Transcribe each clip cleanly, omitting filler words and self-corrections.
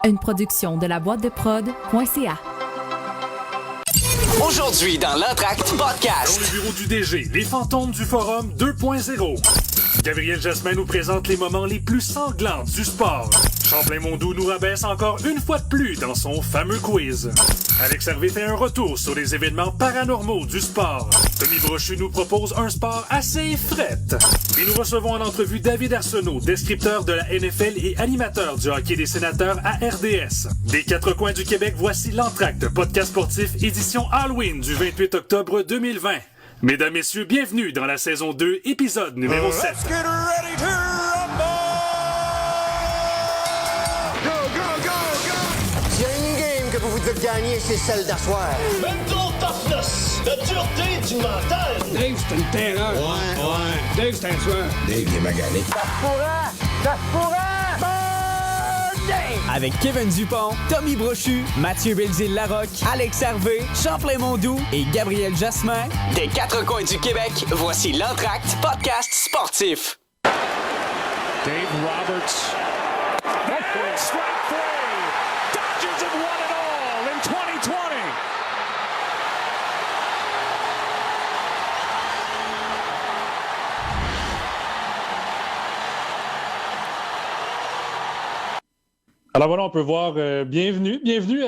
Une production de la boîte de prod.ca. Aujourd'hui dans l'Entracte Podcast. Dans le bureau du DG, les fantômes du Forum 2.0. Gabriel Jasmin nous présente les moments les plus sanglants du sport. Champlain-Mondou nous rabaisse encore une fois de plus dans son fameux quiz. Alex Hervé fait un retour sur les événements paranormaux du sport. Tommy Brochu nous propose un sport assez frette. Et nous recevons en entrevue David Arsenault, descripteur de la NFL et animateur du hockey des sénateurs à RDS. Des quatre coins du Québec, voici l'Entracte, podcast sportif édition Halloween du 28 octobre 2020. Mesdames, messieurs, bienvenue dans la saison 2, épisode numéro 7. Let's get ready to rumble! Go, go, go, go! S'il y a une game que vous devez gagner, c'est celle d'asseoir. Mental toughness, la dureté du mental. Dave, c'est une terreur. Ouais. Dave, c'est un tueur. Dave, il est magané. Ça se pourrait! Dave! Avec Kevin Dupont, Tommy Brochu, Mathieu Belzile-Larocque, Alex Hervé, Champlain-Mondou et Gabriel Jasmin. Des quatre coins du Québec, voici l'Entracte Podcast sportif. Dave Roberts. Strike three. Dodgers have won it all in 2020. Alors voilà, on peut voir bienvenue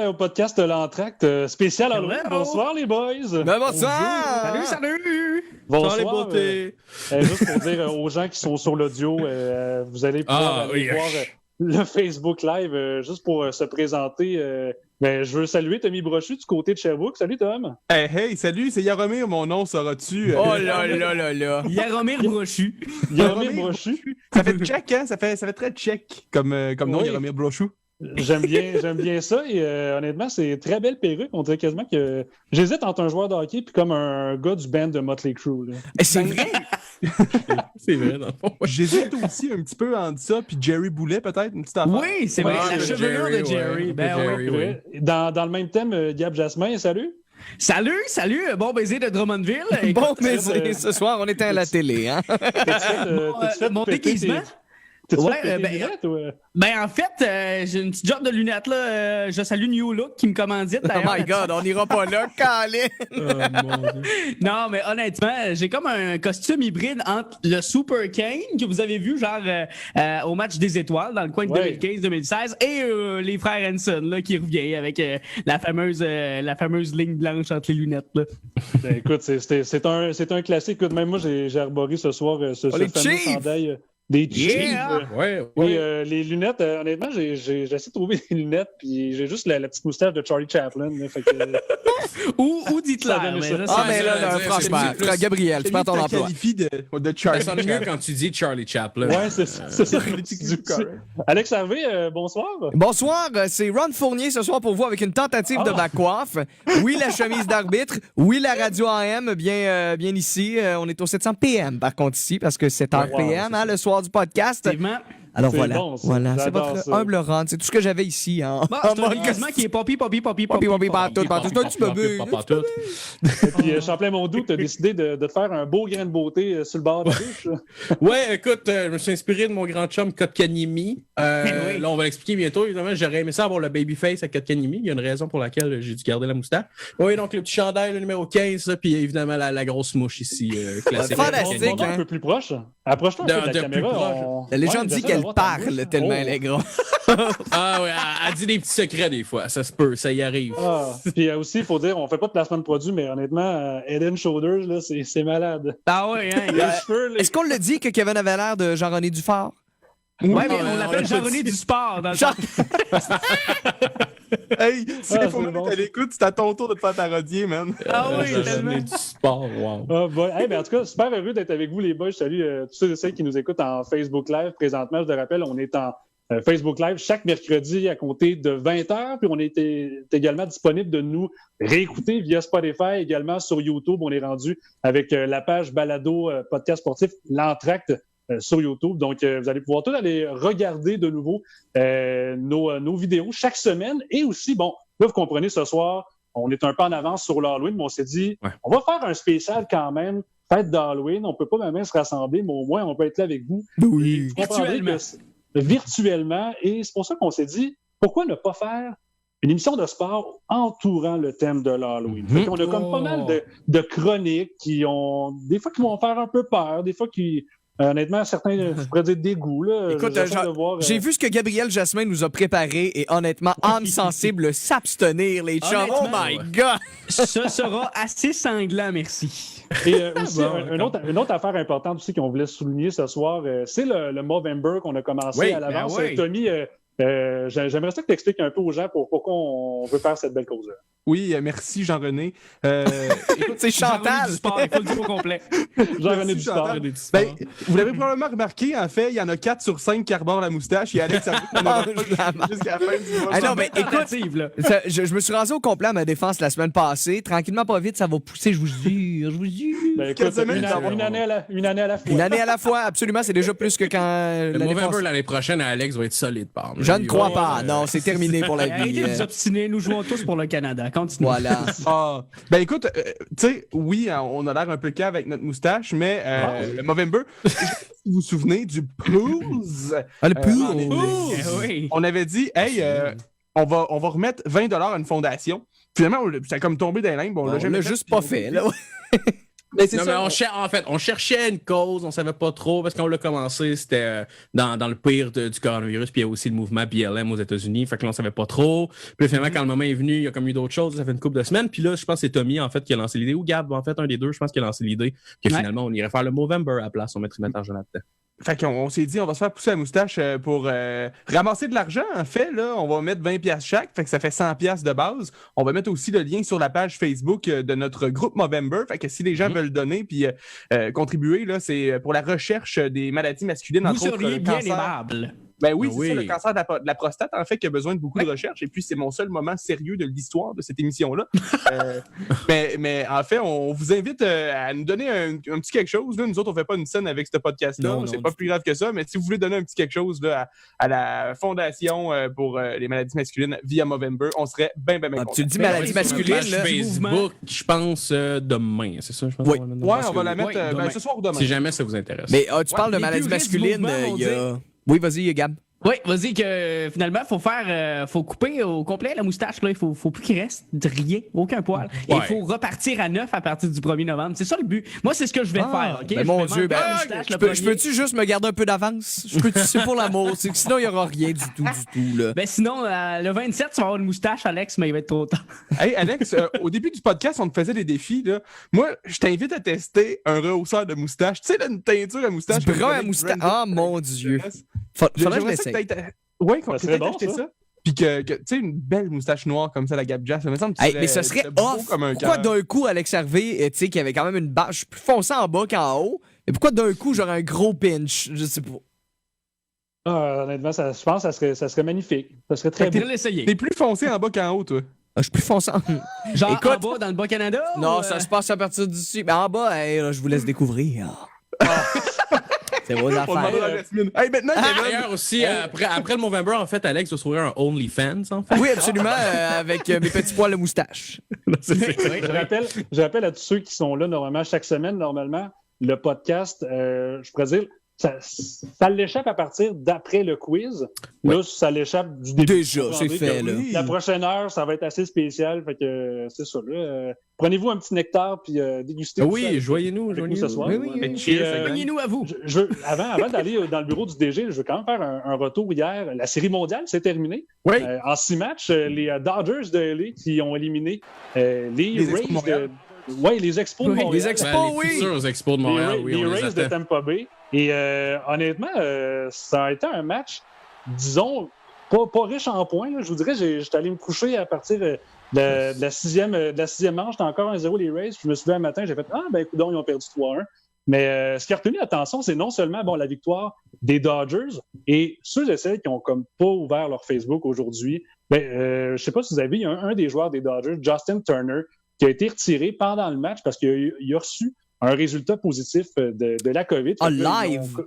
au podcast de l'Entracte spécial Halloween. Bonsoir les boys. Ben bonsoir! Salut! Bonsoir les beautés. Juste pour dire aux gens qui sont sur l'audio, vous allez pouvoir aller voir le Facebook Live juste pour se présenter. Je veux saluer Tommy Brochu du côté de Sherbrooke. Salut Tom. Hey, salut, c'est Yaromir, mon nom, sauras-tu? Oh là là là là! Yaromir Brochu. Yaromir Brochu. Ça fait check, hein? Ça fait très check comme nom, Oui. Yaromir Brochu. J'aime bien ça et honnêtement, c'est très belle perruque. On dirait quasiment que j'hésite entre un joueur de hockey puis comme un gars du band de Motley Crue. Là. C'est vrai? C'est vrai, dans le fond. J'hésite aussi un petit peu entre ça puis Jerry Boulet, peut-être, une petite affaire. Oui, c'est vrai, la chevelure de Jerry. Ben oui. Ouais. Dans le même thème, Gab Jasmin, salut. Salut, bon baiser de Drummondville. Bon, mais ce soir, on était à la télé, hein? T'as-tu fait mon péter déguisement? T'as-tu Ouais, fait péter ben, tes lunettes, ou... Ben en fait, j'ai une petite job de lunettes là. Je salue New Look qui me commandite Oh d'ailleurs. my God, on n'ira pas là, calé! Non, mais honnêtement, j'ai comme un costume hybride entre le Super Kane que vous avez vu genre au match des étoiles dans le coin de Ouais. 2015-2016 et les frères Hanson là qui revient avec la fameuse ligne blanche entre les lunettes là. Ben, écoute, c'est un classique. Écoute, même moi, j'ai arboré ce soir ce les fameux Chiefs! chandail des Chiefs. Yeah! Ouais. Oui, les lunettes, honnêtement, j'ai essayé de trouver des lunettes, puis j'ai juste la petite moustache de Charlie Chaplin. Là, fait que, Ou d'Hitler. Ça donne Mais ça. là, Ah, c'est- mais là, franchement, plus- Gabriel, tu prends ton emploi. qualifie de Ça Charlie. sonne mieux quand tu dis Charlie Chaplin. ouais, c'est ça. Alex Harvey, bonsoir. Bonsoir, c'est Ron Fournier ce soir pour vous avec une tentative de back-off. Oui, la chemise d'arbitre. Oui, la radio AM, bien ici. On est au 700 PM par contre ici parce que c'est en Wow, PM c'est hein, le soir du podcast. Effectivement. Alors C'est voilà, bon, ça. voilà, c'est J'adore votre ça. humble Ron. C'est tout ce que j'avais ici. Hein. Bon, c'est un déguisement qui est poppy, Papi, partout, partout. C'est un petit bébé. Puis Champlain-Mondou, tu as décidé de te faire un beau grain de beauté sur le bord de la douche. Ouais, écoute, je me suis inspiré de mon grand chum Kotkanimi. Oui. Là, on va l'expliquer bientôt. Évidemment, j'aurais aimé ça avoir le babyface à Kotkanimi. Il y a une raison pour laquelle j'ai dû garder la moustache. Oui, donc le petit chandail, le numéro 15, là, puis évidemment la grosse mouche ici, classique. Fantastique, On va hein. un peu plus proche. Approche-toi un peu de la De plus caméra. proche. La légende Ouais, dit j'essaie qu'elle d'avoir ta parle bouche. tellement Oh. elle est grosse. Ah ouais, elle dit des petits secrets des fois. Ça se peut, ça y arrive. Ah, puis aussi, il faut dire, on fait pas de placement de produit, mais honnêtement, Head and Shoulders, là, c'est malade. Ah ouais, hein. Les cheveux, les... Est-ce qu'on le dit que Kevin avait l'air de Jean-René Dufort? Ouais, mais on l'appelle Jean-René du sport dans le Jean- Hey, si Ah, les fois c'est bon. à l'écoute, c'est à ton tour de te faire parodier, man. Ah oui, J'ai tellement. ramené du sport, wow. Ah, bon. Hey, ben, en tout cas, super heureux d'être avec vous, les boys. Je salue tous ceux et celles qui nous écoutent en Facebook Live. Présentement, je te rappelle, on est en Facebook Live chaque mercredi à compter de 20h. Puis on est également disponible de nous réécouter via Spotify, également sur YouTube. On est rendu avec la page Balado Podcast Sportif, l'Entracte sur YouTube. Donc, vous allez pouvoir tous aller regarder de nouveau nos vidéos chaque semaine. Et aussi, bon, là, vous comprenez, ce soir, on est un peu en avance sur l'Halloween, mais on s'est dit, on va faire un spécial quand même, fête d'Halloween. On peut pas même se rassembler, mais au moins, on peut être là avec vous. Oui. Et vous comprendrez que virtuellement. Et c'est pour ça qu'on s'est dit, pourquoi ne pas faire une émission de sport entourant le thème de l'Halloween? Fait qu'on a comme pas mal de chroniques qui ont, des fois qui vont faire un peu peur, des fois qui, honnêtement, certains, je pourrais dire dégoût. Écoute, j'ai vu ce que Gabriel Jasmin nous a préparé et honnêtement, âme sensible, s'abstenir, les chums. Oh my God! Ce sera assez sanglant, merci. Et aussi, une autre affaire importante aussi qu'on voulait souligner ce soir, c'est le Movember qu'on a commencé à l'avance. Tommy, j'aimerais ça que tu expliques un peu aux gens pourquoi on veut faire cette belle cause-là. Oui, merci Jean-René. C'est Chantal! Il faut le dire au complet. Jean-René du sport. Ben, vous l'avez probablement remarqué, en fait, il y en a 4 sur 5 qui arborent la moustache et Alex a jusqu'à la fin du mois. Non, mais écoute, je me suis rasé au complet à ma défense la semaine passée. Tranquillement, pas vite, ça va pousser, je vous jure. Ben, écoute, une année à la fois. Une année à la fois, absolument, c'est déjà plus que quand... Le Movember l'année prochaine à Alex va être solide, par Je ne crois pas. Non, c'est terminé pour la vie. Arrêtez de vous obstiner, nous jouons tous pour le Canada. Continue. Voilà. Ben écoute, tu sais, oui, on a l'air un peu cave avec notre moustache, mais le Movember, si vous vous souvenez du Pools? Le Pools! On avait dit, hey, on va remettre 20$ à une fondation. Finalement, ça a comme tombé dans les limbes. On l'a juste pas fait, là. Mais c'est non, ça. Mais on cherchait une cause, on savait pas trop, parce qu'on l'a commencé, c'était dans le pire du coronavirus, puis il y a aussi le mouvement BLM aux États-Unis, fait que là, on savait pas trop. Puis finalement, quand le moment est venu, il y a comme eu d'autres choses, ça fait une couple de semaines, puis là, je pense que c'est Tommy, en fait, qui a lancé l'idée, ou Gab, en fait, un des deux, je pense, qui a lancé l'idée, que finalement, on irait faire le Movember à la place, on mettrait mettre argent là-dedans. Fait qu'on s'est dit, on va se faire pousser la moustache pour ramasser de l'argent. En fait, là, on va mettre 20$ chaque, fait que ça fait 100$ de base. On va mettre aussi le lien sur la page Facebook de notre groupe Movember. Fait que si les gens veulent donner puis contribuer, là, c'est pour la recherche des maladies masculines. Vous seriez bien aimable. Ben oui, c'est ça, le cancer de la prostate, en fait, qui a besoin de beaucoup de recherche. Et puis, c'est mon seul moment sérieux de l'histoire de cette émission-là. mais en fait, on vous invite à nous donner un petit quelque chose. Là. Nous autres, on fait pas une scène avec ce podcast-là. C'est pas plus grave que ça. Mais si vous voulez donner un petit quelque chose là, à la Fondation pour les maladies masculines via Movember, on serait bien contents. Tu dis maladies masculines, là? Facebook, je pense demain. C'est ça, je pense? Oui, on va la mettre ce soir ou demain. Si jamais ça vous intéresse. Mais tu parles de maladies masculines, il y a... Oui, vas-y, Gab. Oui, vas-y, que finalement, faut couper au complet la moustache. Là. Il faut plus qu'il reste de rien, aucun poil. Et il faut repartir à 9 à partir du 1er novembre. C'est ça le but. Moi, c'est ce que je vais faire. OK? Ben mon Dieu, je peux-tu juste me garder un peu d'avance? C'est pour l'amour. Sinon, il n'y aura rien du tout. Là. Ben sinon, le 27, tu vas avoir une moustache, Alex, mais il va être trop tard. Hey, Alex, au début du podcast, on te faisait des défis. Là. Moi, je t'invite à tester un rehausseur de moustache. Tu sais, là, une teinture à moustache. Du brun à moustache. Ah, mon Dieu. Faudrait que je l'essaye. Oui, qu'on peut acheter ça. Puis que tu sais, une belle moustache noire comme ça, la Gab Jazz, ça me semble que mais ce serait off. Pourquoi d'un coup, Alex Hervé, tu sais, qui avait quand même une bâche plus foncée en bas qu'en haut, et pourquoi d'un coup, j'aurais un gros pinch? Je sais pas. Honnêtement, je pense que ça serait magnifique. Ça serait très beau. T'es plus foncé en bas qu'en haut, toi. Je suis plus foncé en... Genre écoute, en bas, dans le Bas-Canada? Non, ça se passe à partir d'ici. Mais en bas, là, je vous laisse découvrir. C'est vos affaires. Hey, maintenant, d'ailleurs aussi, après le Movember, en fait, Alex va s'ouvrir un OnlyFans, en fait. Oui, absolument, avec mes petits poils de moustache. Je rappelle à tous ceux qui sont là normalement chaque semaine, le podcast, je pourrais dire, ça l'échappe à partir d'après le quiz. Ouais. Là, ça l'échappe du début. Déjà, c'est fait. Là. La prochaine heure, ça va être assez spécial. Fait que c'est ça. Là. Prenez-vous un petit nectar puis dégustez. Oui, joignez-nous ce soir. Oui. Joignez-nous à vous. Avant d'aller dans le bureau du DG, je veux quand même faire un retour hier. La Série mondiale s'est terminée. Oui. En 6 matchs, les Dodgers de LA qui ont éliminé les Rays de... Oui, les Expos de Montréal. Les Expos, les futurs Expos de Montréal, les Rays de Tampa Bay. Et honnêtement, ça a été un match, disons, pas riche en points. Là. Je vous dirais, j'étais allé me coucher à partir de la sixième manche. C'était encore 1-0 les Rays. Je me suis levé un matin, j'ai fait « Ah, ben écoute, ils ont perdu 3-1 ». Mais ce qui a retenu l'attention, c'est non seulement la victoire des Dodgers et ceux et celles qui n'ont comme pas ouvert leur Facebook aujourd'hui. Je ne sais pas si vous avez vu, un des joueurs des Dodgers, Justin Turner, qui a été retiré pendant le match parce qu'il a reçu un résultat positif de la COVID. Live!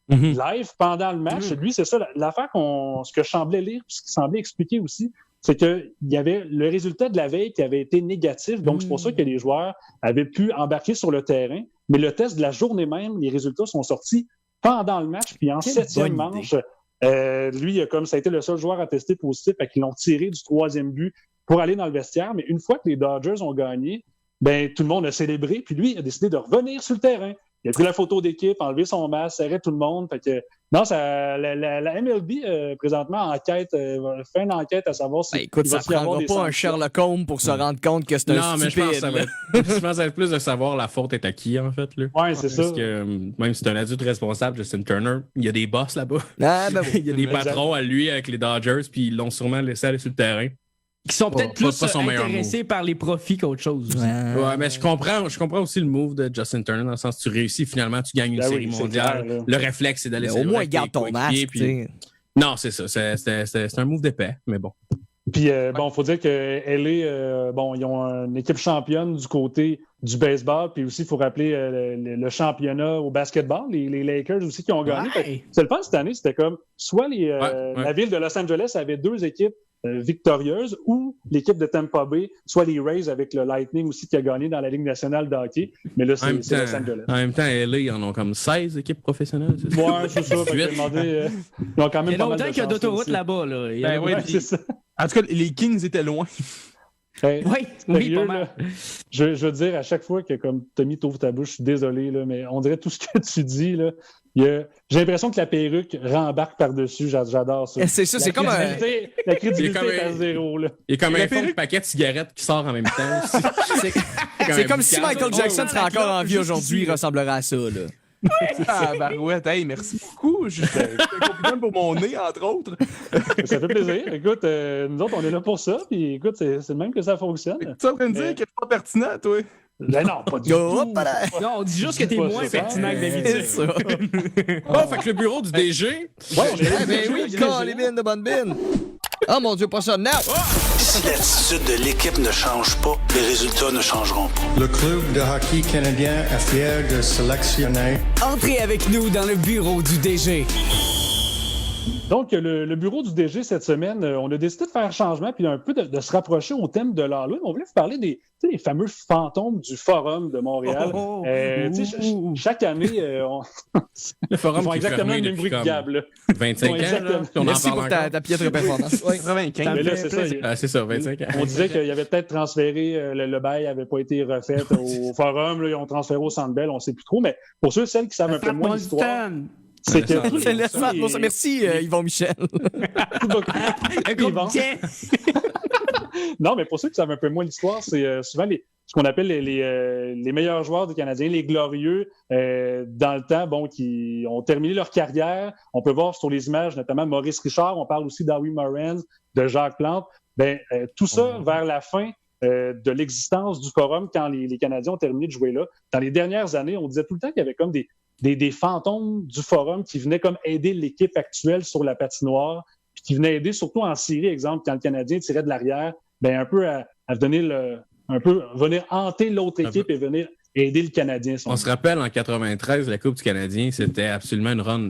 Live pendant le match. Lui, c'est ça, l'affaire ce que je semblais lire, ce qui semblait expliquer aussi, c'est qu'il y avait le résultat de la veille qui avait été négatif. Donc, c'est pour ça que les joueurs avaient pu embarquer sur le terrain. Mais le test de la journée même, les résultats sont sortis pendant le match. Puis en septième manche, Lui, ça a été le seul joueur à tester positif, fait qu'ils l'ont tiré du 3e but pour aller dans le vestiaire. Mais une fois que les Dodgers ont gagné, ben tout le monde a célébré, puis lui, il a décidé de revenir sur le terrain. Il a pris la photo d'équipe, enlevé son masque, serré tout le monde. Fait que, non, la MLB, présentement, fait une enquête à savoir si. Écoute, ça ne prendra pas un Sherlock Holmes pour se rendre compte que c'est un stupide. Je pense que ça va être plus de savoir la faute est à qui, en fait. Oui, c'est ça. Parce que même si c'est un adulte responsable, Justin Turner, il y a des boss là-bas. Ah, ben oui. Il y a des patrons à lui avec les Dodgers, puis ils l'ont sûrement laissé aller sur le terrain. Qui sont peut-être plus intéressés par les profits qu'autre chose. Ouais, mais je comprends aussi le move de Justin Turner, dans le sens que tu réussis, finalement, tu gagnes une série mondiale. Clair, le réflexe, c'est d'aller au moins, garde ton masque. Puis... Non, c'est ça. C'est un move d'épais, mais bon. Puis, il faut dire que LA, ils ont une équipe championne du côté du baseball, puis aussi, il faut rappeler le championnat au basketball, les Lakers aussi qui ont gagné. Ouais. C'est le fun cette année, c'était comme soit la ville de Los Angeles avait 2 équipes victorieuse, ou l'équipe de Tampa Bay, soit les Rays avec le Lightning aussi qui a gagné dans la Ligue nationale de hockey. Mais là, c'est Los Angeles. En même temps, LA, ils en ont comme 16 équipes professionnelles. Oui, c'est ça. Ils ont quand même il y a longtemps qu'il y a d'autoroute là-bas. Là. Oui, c'est ça. En tout cas, les Kings étaient loin. Oui, pas mal. Je veux dire, à chaque fois que comme Tommy t'ouvre ta bouche, je suis désolé, là, mais on dirait tout ce que tu dis, là. J'ai l'impression que la perruque rembarque par-dessus. J'adore ça. C'est ça, c'est comme un... La crédibilité est à zéro. Là. Il y a comme un fond de paquet de cigarettes qui sort en même temps. c'est comme si Michael Jackson serait encore en vie aujourd'hui, il ressemblerait à ça. Là. Ah, barouette, hey, merci beaucoup. Je suis un compliment pour mon nez, entre autres. Ça fait plaisir. Écoute, nous autres, on est là pour ça. Puis écoute, c'est même que ça fonctionne. Tu es en train de dire que c'est pas pertinent, toi? Ben non, pas du tout. Non, on dit juste que t'es moins pertinent que d'habitude. C'est ça. Fait que le bureau du DG. Ouais, on est ben oui, les bines de bonne bine. Oh mon Dieu, pas ça. Non! Si l'attitude de l'équipe ne change pas, les résultats ne changeront pas. Le club de hockey canadien est fier de sélectionner. Entrez avec nous dans le bureau du DG. Donc, le bureau du DG cette semaine, on a décidé de faire un changement puis un peu de se rapprocher au thème de l'Halloween. On voulait vous parler des fameux fantômes du Forum de Montréal. Chaque année, le Forum ils font exactement le même bruit que Gab. 25 ans. Merci pour ta piètre performance. 95. Mais là, c'est ça. C'est ça, 25 ans. On disait qu'il avait peut-être transféré, le bail n'avait pas été refait au Forum. Là, ils ont transféré au Centre Bell, on ne sait plus trop. Mais pour celles qui savent un peu moins l'histoire... C'est que merci Yvon Michel. Non, mais pour ceux qui savent un peu moins l'histoire, c'est souvent ce qu'on appelle les meilleurs joueurs du Canadien, les glorieux dans le temps, qui ont terminé leur carrière. On peut voir sur les images, notamment Maurice Richard, on parle aussi d'Howie Morenz, de Jacques Plante. Tout ça vers la fin de l'existence du Forum quand les Canadiens ont terminé de jouer là. Dans les dernières années, on disait tout le temps qu'il y avait comme des fantômes du Forum qui venaient comme aider l'équipe actuelle sur la patinoire, puis qui venaient aider surtout en série, exemple, quand le Canadien tirait de l'arrière, un peu à donner un peu venir hanter l'autre équipe et venir aider le Canadien. On se rappelle, en 93, la Coupe du Canadien, c'était absolument une run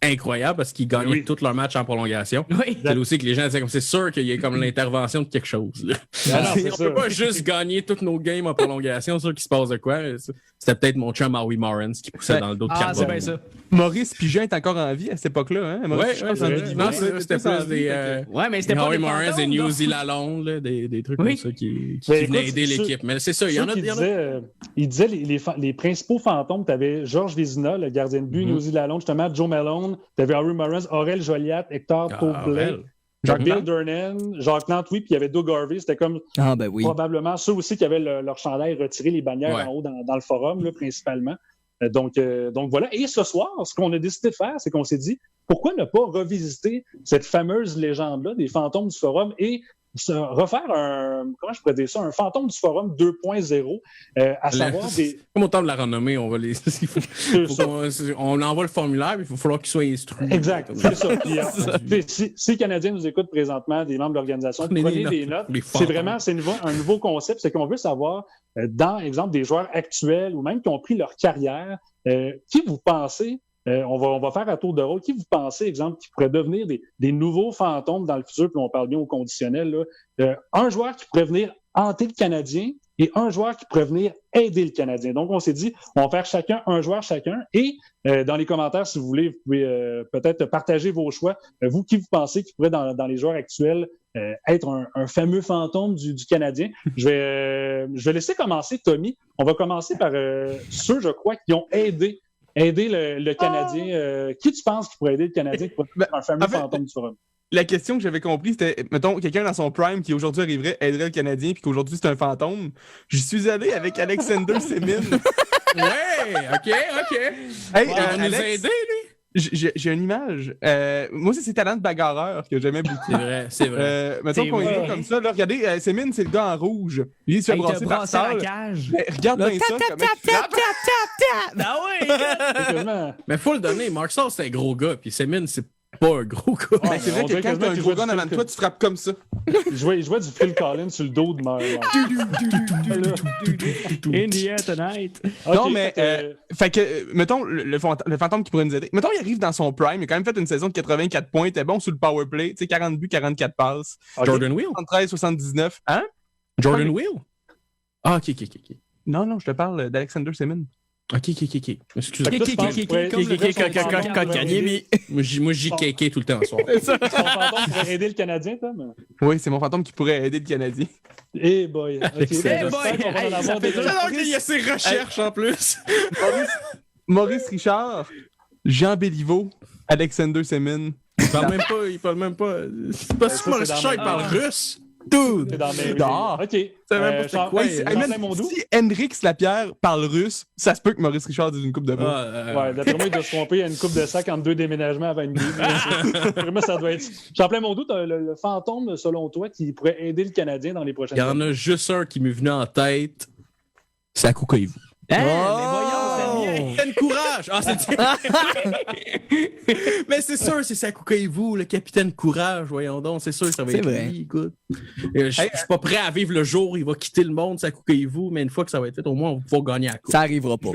incroyable parce qu'ils gagnaient tous leurs matchs en prolongation. Oui. C'est aussi que les gens disaient comme c'est sûr qu'il y a comme l'intervention de quelque chose. On peut pas juste gagner tous nos games en prolongation, sûr qu'il se passe de quoi. C'était peut-être mon chum Howie Morenz qui poussait dans le dos de Carbone. C'est bien ça. Maurice Pigeon est encore en vie à cette époque-là, hein? C'était plus des... mais c'était pas Howie Morenz et New Zealand, des trucs comme ça qui venaient aider l'équipe. Mais c'est ça, il y en a... Il disait les principaux fantômes, tu avais Georges Vézina, le gardien de but, New Zealand, justement, Joe Malone, tu avais Howie Morenz, Aurel Joliat, Hector Copley, Bill Durnan, Jacques Plante, puis il y avait Doug Harvey. C'était comme probablement ceux aussi qui avaient leur chandail retiré, les bannières en haut dans le Forum, là, principalement. Donc voilà. Et ce soir, ce qu'on a décidé de faire, c'est qu'on s'est dit, pourquoi ne pas revisiter cette fameuse légende-là des fantômes du Forum et refaire un fantôme du Forum 2.0, à savoir des... Comme au temps de la renommée, on va les... on envoie le formulaire, mais il va falloir qu'il soit instruit. Exact, c'est ça. Puis, si les Canadiens nous écoutent présentement, des membres de l'organisation, prenez des notes. C'est un nouveau concept, c'est qu'on veut savoir, dans, exemple, des joueurs actuels ou même qui ont pris leur carrière, qui vous pensez... on va faire un tour de rôle. Qui vous pensez, exemple, qui pourrait devenir des nouveaux fantômes dans le futur, puis on parle bien au conditionnel, là. Un joueur qui pourrait venir hanter le Canadien et un joueur qui pourrait venir aider le Canadien. Donc, on s'est dit, on va faire chacun un joueur chacun. Et dans les commentaires, si vous voulez, vous pouvez peut-être partager vos choix. Vous, qui vous pensez qui pourrait, dans les joueurs actuels, être un fameux fantôme du Canadien. Je vais laisser commencer Tommy. On va commencer par ceux, je crois, qui ont aidé le Canadien. Qui tu penses qui pourrait aider le Canadien pour être un fameux fantôme du Forum? La question que j'avais compris, c'était, mettons, quelqu'un dans son prime qui aujourd'hui arriverait, aiderait le Canadien, puis qu'aujourd'hui c'est un fantôme. Je suis allé avec Alexander Semin. Ouais, ok. Hey, Il va nous Alex, aider, lui. j'ai une image. Moi, c'est ses talents de bagarreur que j'aimais beaucoup. C'est vrai. Mettons qu'on y va comme ça. Là, regardez, Semin, c'est le gars en rouge. Lui, il se fait brasser par la Saul. cage. Mais regarde bien ça, comment il frappe. Ah oui! Mais faut le donner, Mark Saul, c'est un gros gars, puis Semin, c'est pas un gros gars. Ben, c'est vrai que quand t'as un gros gars devant toi, tu frappes comme ça. Il jouait du Phil Collins sur le dos de Mario. In the air tonight. Non, mais, fait que, mettons, le fantôme qui pourrait nous aider. Mettons, il arrive dans son prime, il a quand même fait une saison de 84 points, il était bon sur le power play, tu sais, 40 buts, 44 passes. Jordan Wheel? 73, 79. Hein? Jordan Wheel? Ah, ok. Non, je te parle d'Alexander Semin. Ok. Excusez-moi. Moi, j'y kéké tout le temps, soir. Ton fantôme pourrait aider le Canadien, Tom? Oui, c'est mon fantôme qui pourrait aider le Canadien. Eh boy. Il y a ses recherches en plus. Maurice Richard, Jean Béliveau, Alexander Semin. Il parle même pas. C'est pas sûr que Maurice Richard, il parle russe. Dude! C'est dans mes... OK. C'est même pas c'est quoi. Si Henrik Lapierre parle russe, ça se peut que Maurice Richard dise une coupe de mots. Ouais, d'après moi, il doit se tromper à une coupe de sac entre 2 déménagements avant une game. Vraiment, ça doit être... Champlain Mondou, t'as le fantôme, selon toi, qui pourrait aider le Canadien dans les prochaines années. Il y en a juste un qui m'est venu en tête. C'est Akoukaïvu. Mais voyons, Capitaine Courage! Ah, c'est Mais c'est sûr, c'est Sakukaivu, le capitaine Courage, voyons donc. C'est sûr, ça va être lui, écoute. Je suis pas prêt à vivre le jour où il va quitter le monde, Sakukaivu, mais une fois que ça va être fait, au moins, on va pouvoir gagner à la coupe. Ça arrivera pas.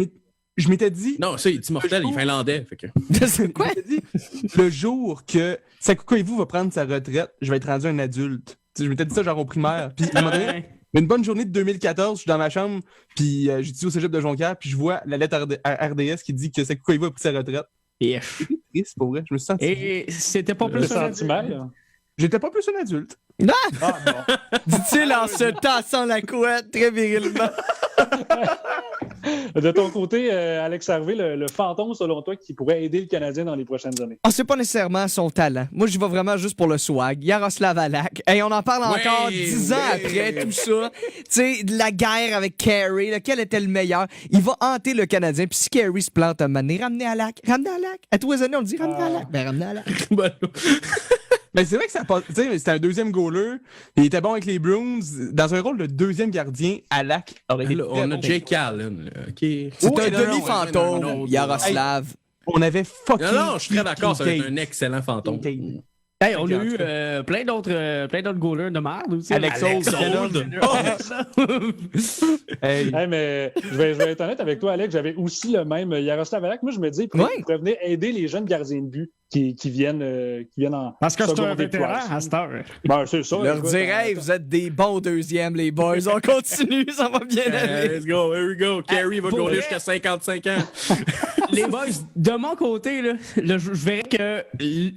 Je m'étais dit... Non, ça, il est immortel, il est finlandais. Fait que... C'est quoi? Je m'étais dit, le jour que Sakukaivu va prendre sa retraite, je vais être rendu un adulte. Je m'étais dit ça genre au primaire. Puis à un moment donné, une bonne journée de 2014, je suis dans ma chambre, puis j'étudie au cégep de Jonquière, puis je vois la lettre RDS qui dit que Sakukaivu a pris sa retraite. C'était triste, pour vrai. Je me suis senti... Et c'était pas plus un adulte. J'étais pas plus un adulte. Non! Ah, bon. Dit-il en se tassant la couette très virilement. De ton côté, Alex Harvey, le fantôme, selon toi, qui pourrait aider le Canadien dans les prochaines années? Ah, c'est pas nécessairement son talent. Moi, j'y vais vraiment juste pour le swag. Yaroslav Halak. Et on en parle encore 10 ans après tout ça. Tu sais, de la guerre avec Carey, lequel était le meilleur. Il va hanter le Canadien. Puis si Carey se plante un moment donné, ramenez Halak. À tous les années, on le dit ramenez Halak. Ben, ramenez Halak. Mais c'est vrai que ça passe. Tu sais, c'était un deuxième goaler. Il était bon avec les Bruins. Dans un rôle de deuxième gardien, Halak aurait été. On a Jake Allen. Okay. C'est un demi-fantôme, Yaroslav. On avait fucking. Non, je suis très d'accord, ça va être un excellent fantôme. Hey, on a eu plein d'autres goalers de merde aussi. Alex Old. Hey, mais je vais être honnête avec toi, Alex. J'avais aussi le même Yaroslav Halak. Moi, je me dis, il pourrait venir aider les jeunes gardiens de but qui viennent en. Parce que c'est un vétéran à cette heure. Ben, c'est ça. Leur dirais, hey, vous êtes des bons deuxièmes, les boys. On continue, ça va bien aller. Let's go, here we go. Carey va goaler jusqu'à 55 ans. Les boys, de mon côté, là, je verrais que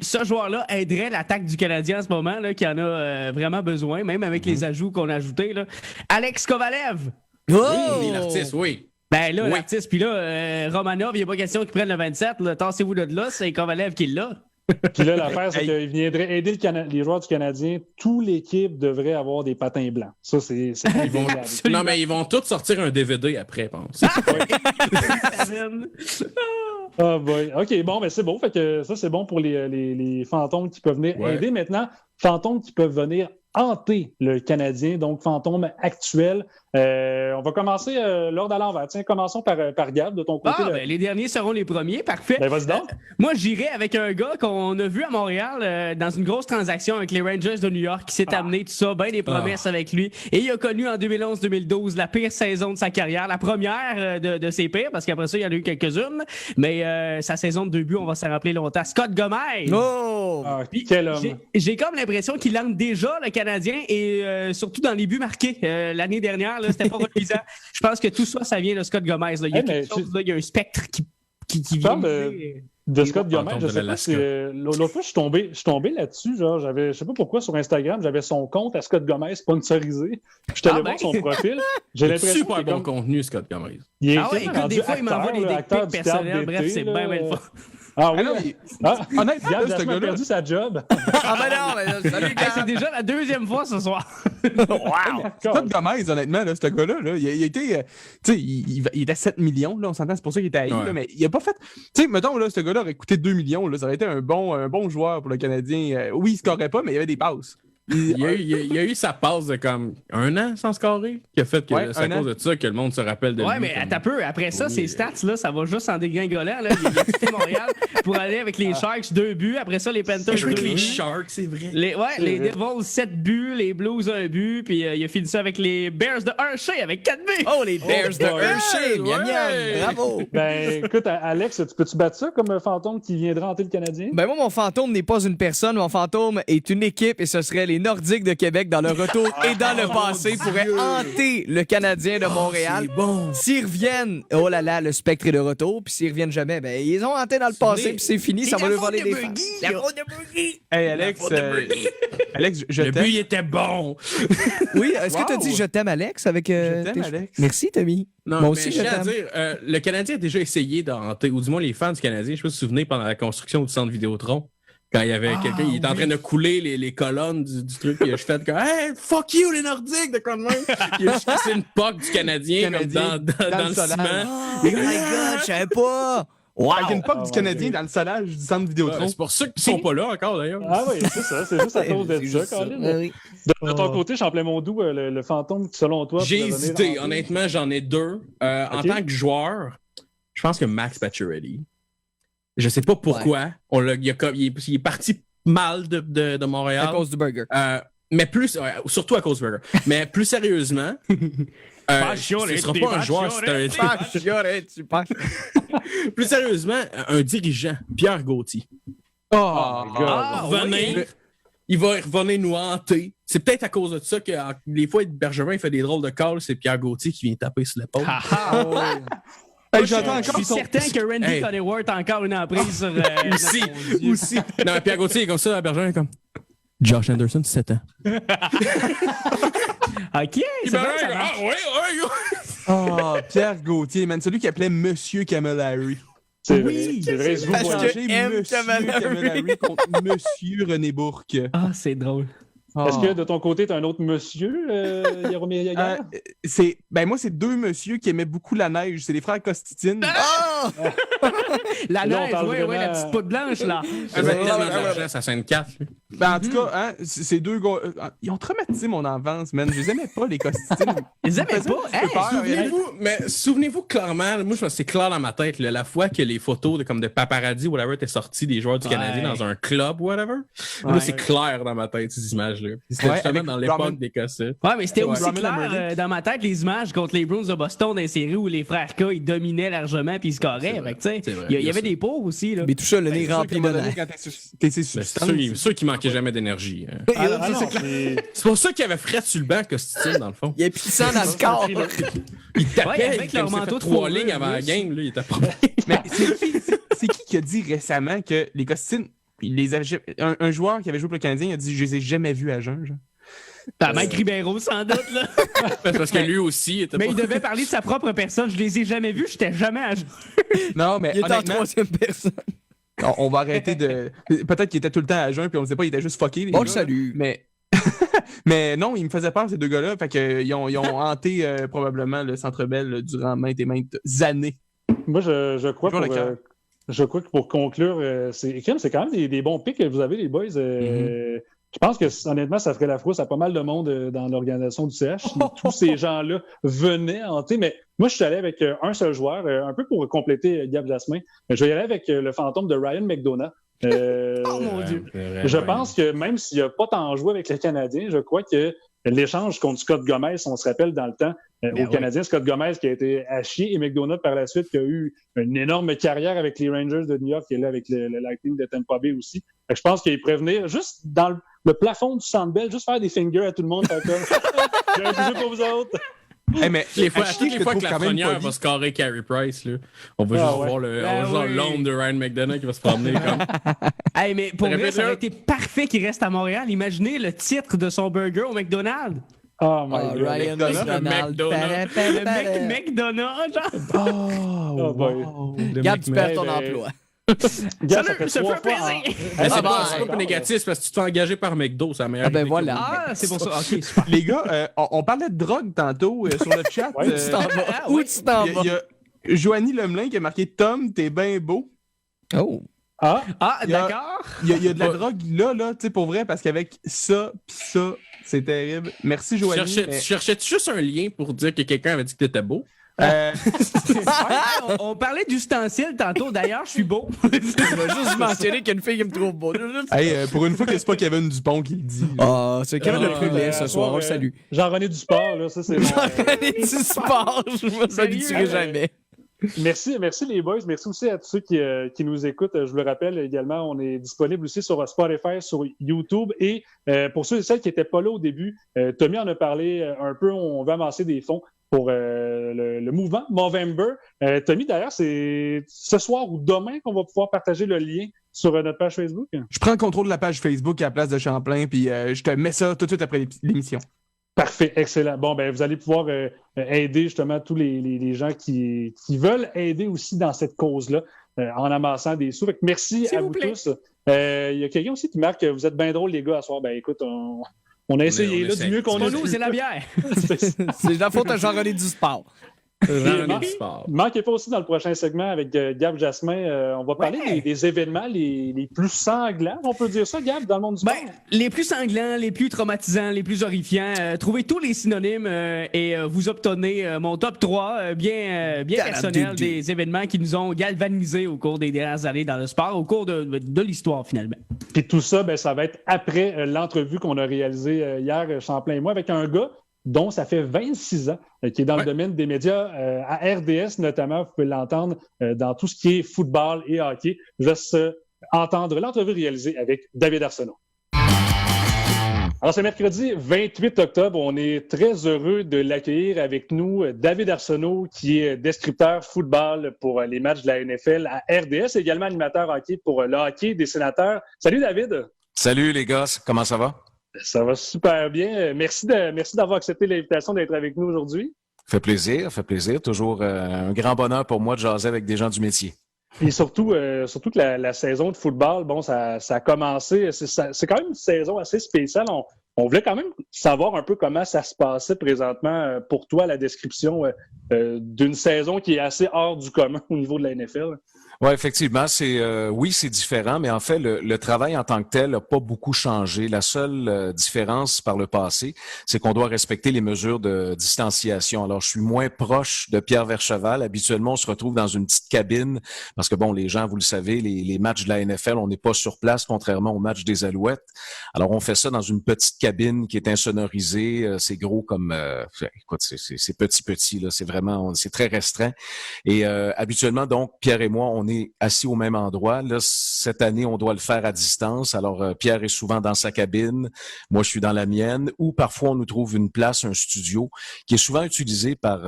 ce joueur-là aiderait l'attaque du Canadien en ce moment, là, qui en a vraiment besoin, même avec les ajouts qu'on a ajoutés. Là. Alex Kovalev! Oui, l'artiste, oui. Ben là, l'artiste, puis là, Romanov, il n'y a pas question qu'il prenne le 27. Là, tassez-vous de là, c'est Kovalev qui l'a. Puis là, l'affaire, c'est qu'il viendrait aider les joueurs du Canadien. Toute l'équipe devrait avoir des patins blancs. Ça, c'est non, mais ils vont tous sortir un DVD après, pense. Ah boy. OK, bon, ben c'est beau. Fait que ça, c'est bon pour les fantômes qui peuvent venir aider. Maintenant, fantômes qui peuvent venir hanter le Canadien, donc fantôme actuel. On va commencer l'ordre à l'envers. Tiens, commençons par Gab, de ton côté. Ben, les derniers seront les premiers, parfait. Ben, vas-y donc. Moi, j'irai avec un gars qu'on a vu à Montréal dans une grosse transaction avec les Rangers de New York qui s'est amené, tout ça, bien des promesses avec lui. Et il a connu en 2011-2012 la pire saison de sa carrière, la première de ses pires, parce qu'après ça, il y en a eu quelques-unes. Mais sa saison de debut, on va s'en rappeler longtemps. Scott Gomez! Oh! Quel homme! J'ai comme l'impression qu'il lance déjà le Canadien Canadien et surtout dans les buts marqués. L'année dernière, là, c'était pas reluisant. Je pense que tout ça, ça vient de Scott Gomez. Là. Il y a quelque chose, là, il y a un spectre qui vient. De Scott Gomez, je sais pas si l'autre fois je suis tombé là-dessus, genre je sais pas pourquoi sur Instagram, j'avais son compte à Scott Gomez sponsorisé. Je suis allé voir son profil. J'ai l'impression super bon contenu, Scott Gomez. Il est écoute, des fois il m'envoie des dick pics personnels, bref, c'est bien le fun. Ah oui. Honnêtement, Gab, ce Jasmin a gars-là. perdu sa job. Ah ben non, mais salut, Hey, c'est déjà la deuxième fois ce soir. Wow! Scott Gomez, honnêtement, là, ce gars-là, là, il a été. Tu sais, il était à 7 millions, là, on s'entend, c'est pour ça qu'il était haï, là, mais il a pas fait. Tu sais, mettons, là, ce gars-là aurait coûté 2 millions, là, ça aurait été un bon joueur pour le Canadien. Oui, il scorerait pas, mais il y avait des passes. Il y a eu sa passe de comme 1 an sans scorer, qui a fait que c'est à cause de ça que le monde se rappelle de lui. Ouais, mais attends un peu. Après ça, ces stats-là, ça va juste en dégringolant. Là. Il a quitté Montréal pour aller avec les Sharks, 2 buts. Après ça, les Panthers, 2 buts. Les Sharks, c'est vrai. Les Devils, 7 buts. Les Blues, 1 but. Puis il a fini ça avec les Bears de Hershey avec 4 buts. Oh, les Bears de Hershey! Miam, miam! Bravo! Ben, écoute, Alex, peux-tu battre ça comme un fantôme qui viendra hanter le Canadien? Ben moi, mon fantôme n'est pas une personne. Mon fantôme est une équipe et ce serait les Nordiques de Québec dans le retour et dans le passé pourraient hanter le Canadien de Montréal. C'est bon. S'ils reviennent, oh là là, le spectre est de retour. Puis s'ils reviennent jamais, ben ils ont hanté dans le passé puis c'est fini. Ça va leur voler des fans. La faute de Burgie! Hey, Alex, je Le t'aime. but, il était bon. Oui, est-ce que tu as dit je t'aime, Alex? Avec, Je t'aime, Alex. Merci, Tommy. Non, Moi mais aussi, je tiens à t'aime. dire, le Canadien a déjà essayé de hanter, ou du moins les fans du Canadien, je sais pas si vous vous souvenez, pendant la construction du centre Vidéotron, quand il y avait quelqu'un, il était en train de couler les colonnes du truc, puis je fais comme hey, fuck you les Nordiques de quoi de même. Il a juste cassé une POC du Canadien comme dans le ciment. Oh my god, je savais pas! Wow. Avec une POC du Canadien dans le solage du centre Vidéotron. Ouais, c'est pour ça qu'ils sont pas là encore d'ailleurs. Ah oui, c'est ça. C'est juste à cause de ça, Colin. Oui. De ton côté, Champlain-Mondou, le fantôme, selon toi... J'ai pourrait venir hésité. hanter? Honnêtement, j'en ai 2. En tant que joueur, je pense que Max Pacioretty. Je sais pas pourquoi. Il est parti mal de Montréal. À cause du burger. Mais plus, surtout à cause du burger. Mais plus sérieusement, ce sera pas un joueur, c'est un... Plus sérieusement, un dirigeant, Pierre Gauthier. Il va revenir nous hanter. C'est peut-être à cause de ça que des fois, Bergevin fait des drôles de calls, c'est Pierre Gauthier qui vient taper sur l'épaule. Je suis certain que Randy Coneyworth a encore une emprise sur... aussi. Non, Pierre Gauthier est comme ça, Bergevin est comme... Josh Anderson, 7 ans. OK, c'est vrai, ça marche. Oh, Pierre Gauthier, man, celui qui appelait Monsieur Camillary. C'est vrai, c'est vrai. Parce que Monsieur M. Camillary contre Monsieur René Bourque. Ah, c'est drôle. Est-ce que de ton côté, tu as un autre monsieur, Jaromir Jagr? Moi, c'est 2 messieurs qui aimaient beaucoup la neige. C'est les frères Costitine. Oh! La Là, on neige, parle oui, vraiment- la petite poudre blanche, là. Ça sonne 4. En tout cas, hein, ces 2 gars, ils ont traumatisé mon enfance, man. Je les aimais pas, les Costitine. Ils les aimaient pas? Hey, Souvenez-vous clairement, moi, je pense que c'est clair dans ma tête, là, la fois que les photos de paparazzi, whatever, étaient sorties des joueurs du Canadien dans un club, whatever. Là, c'est clair dans ma tête, ces images-là. C'était justement dans l'époque des cassettes. Ouais, mais c'était aussi Roman clair Amerling. dans ma tête, les images contre les Bruins de Boston dans les séries où les frères K, ils dominaient largement puis ils scoraient. Fait que, tu sais, il y avait des pauvres aussi, là. Mais tout ça, le nez rempli de neige. T'es C'est sûr qu'il manquait jamais d'énergie. Hein. C'est pour ça qu'il y avait Fred sur le banc, Costitine, dans le fond. Il y a plus de sang dans le corps. Il tapait Ouais, avec avec leur leur manteau de 3 fourrure, lignes avant la plus. game, là, il était pas Mais c'est qui a dit récemment que les Costitine, un joueur qui avait joué pour le Canadien, il a dit « Je les ai jamais vus à jeun. » Mike Ribeiro, sans doute, là. Parce que lui aussi était Mais pas... il devait parler de sa propre personne. Je les ai jamais vus, j'étais jamais à jour. Non, mais Il est en honnêtement, 3e personne. on va arrêter de... Peut-être qu'il était tout le temps à jeun, puis on ne sait pas, il était juste fucké. Bon, le salut. Mais non, ils me faisaient peur, ces 2 gars-là. Fait qu'ils ont hanté probablement le Centre Bell durant maintes et maintes années. Moi, je crois que pour conclure, c'est quand même des bons pics que vous avez, les boys. Je pense que, honnêtement, ça ferait la frousse à pas mal de monde dans l'organisation du CH si tous ces gens-là venaient hanter. Mais moi, je suis allé avec un seul joueur, un peu pour compléter Gab Jasmin. Je vais y aller avec le fantôme de Ryan McDonough. Oh mon Dieu! Je pense que même s'il n'a pas tant joué avec les Canadiens, je crois que l'échange contre Scott Gomez, on se rappelle dans le temps, au Canadien, Scott Gomez qui a été à chier et McDonough par la suite qui a eu une énorme carrière avec les Rangers de New York et là avec le Lightning de Tampa Bay aussi. Fait que je pense qu'il pourrait venir juste le plafond du Centre Bell, juste faire des fingers à tout le monde. J'ai un jeu pour vous autres. Hey, mais toutes les fois je que la première va scorer Carey Price, là, on va juste voir l'ombre de Ryan McDonough qui va se promener comme. Hey, mais pour vrai, ça aurait été parfait qu'il reste à Montréal. Imaginez le titre de son burger au McDonald's. Oh my God. Ryan McDonald. Le McDonald's, genre. Oh boy. Gab, tu perds ton emploi. Gab, Ça fait plaisir. C'est pas négatif, c'est parce que tu te fais engager par McDo, c'est la meilleure. Ah ben idée voilà. Ah, c'est pour ça. OK, super. Les gars, on parlait de drogue tantôt sur le chat. Où tu t'en vas? Il y a Joanie Lemelin qui a marqué « Tom, t'es bien beau ». Oh. Ah, d'accord. Il y a de la drogue là, tu sais, pour vrai, parce qu'avec ça pis ça, c'est terrible. Merci, Joanie. Cherchais-tu juste un lien pour dire que quelqu'un avait dit que t'étais beau? On parlait d'ustensiles tantôt. D'ailleurs, je suis beau. Je vais juste mentionner qu'il y a une fille qui me trouve beau. Hey, pour une fois que c'est pas Kevin Dupont qui le dit. Ah, c'est Kevin le Plulet ce soir. On le salue. Jean-René Dusport, là, ça c'est. Jean-René Dusport, je me saluerai jamais. Merci les boys. Merci aussi à tous ceux qui nous écoutent. Je vous le rappelle également, on est disponible aussi sur Spotify, sur YouTube. Et pour ceux et celles qui n'étaient pas là au début, Tommy en a parlé un peu. On va amasser des fonds pour le mouvement Movember. Tommy, d'ailleurs, c'est ce soir ou demain qu'on va pouvoir partager le lien sur notre page Facebook. Je prends le contrôle de la page Facebook à la place de Champlain, puis je te mets ça tout de suite après l'émission. Parfait, excellent. Bon, ben vous allez pouvoir aider justement tous les gens qui veulent aider aussi dans cette cause-là en amassant des sous. Fait que merci à vous tous. Il y a quelqu'un aussi qui marque que vous êtes bien drôles, les gars, à soir. Ben écoute, on a essayé là, du mieux qu'on a pu. Nous, c'est la bière. C'est la faute à Jean-René Dusport. Manquez pas aussi dans le prochain segment avec Gab Jasmin. On va parler des événements les plus sanglants. On peut dire ça, Gab, dans le monde du sport? Les plus sanglants, les plus traumatisants, les plus horrifiants. Trouvez tous les synonymes et vous obtenez mon top 3 bien personnel des événements qui nous ont galvanisés au cours des dernières années dans le sport, au cours de l'histoire finalement. Puis tout ça, ben, ça va être après l'entrevue qu'on a réalisée hier, Champlain et moi, avec un gars dont ça fait 26 ans, qui est dans le domaine des médias, à RDS notamment, vous pouvez l'entendre dans tout ce qui est football et hockey. Je laisse entendre l'entrevue réalisée avec David Arsenault. Alors, c'est mercredi 28 octobre. On est très heureux de l'accueillir avec nous, David Arsenault, qui est descripteur football pour les matchs de la NFL à RDS, également animateur hockey pour le hockey des sénateurs. Salut, David! Salut, les gars. Comment ça va? Ça va super bien. Merci d'avoir accepté l'invitation d'être avec nous aujourd'hui. Fait plaisir. Toujours un grand bonheur pour moi de jaser avec des gens du métier. Et surtout que la saison de football, bon, ça a commencé. C'est quand même une saison assez spéciale. On voulait quand même savoir un peu comment ça se passait présentement pour toi, la description d'une saison qui est assez hors du commun au niveau de la NFL. Oui, effectivement, c'est différent, mais en fait, le travail en tant que tel n'a pas beaucoup changé. La seule différence par le passé, c'est qu'on doit respecter les mesures de distanciation. Alors, je suis moins proche de Pierre Vercheval. Habituellement, on se retrouve dans une petite cabine parce que, bon, les gens, vous le savez, les matchs de la NFL, on n'est pas sur place, contrairement aux matchs des Alouettes. Alors, on fait ça dans une petite cabine qui est insonorisée. C'est gros comme... écoute, c'est petit, là. C'est très restreint. Et habituellement, donc, Pierre et moi, on est assis au même endroit. Là, cette année, on doit le faire à distance. Alors, Pierre est souvent dans sa cabine, moi, je suis dans la mienne, ou parfois, on nous trouve une place, un studio, qui est souvent utilisé par,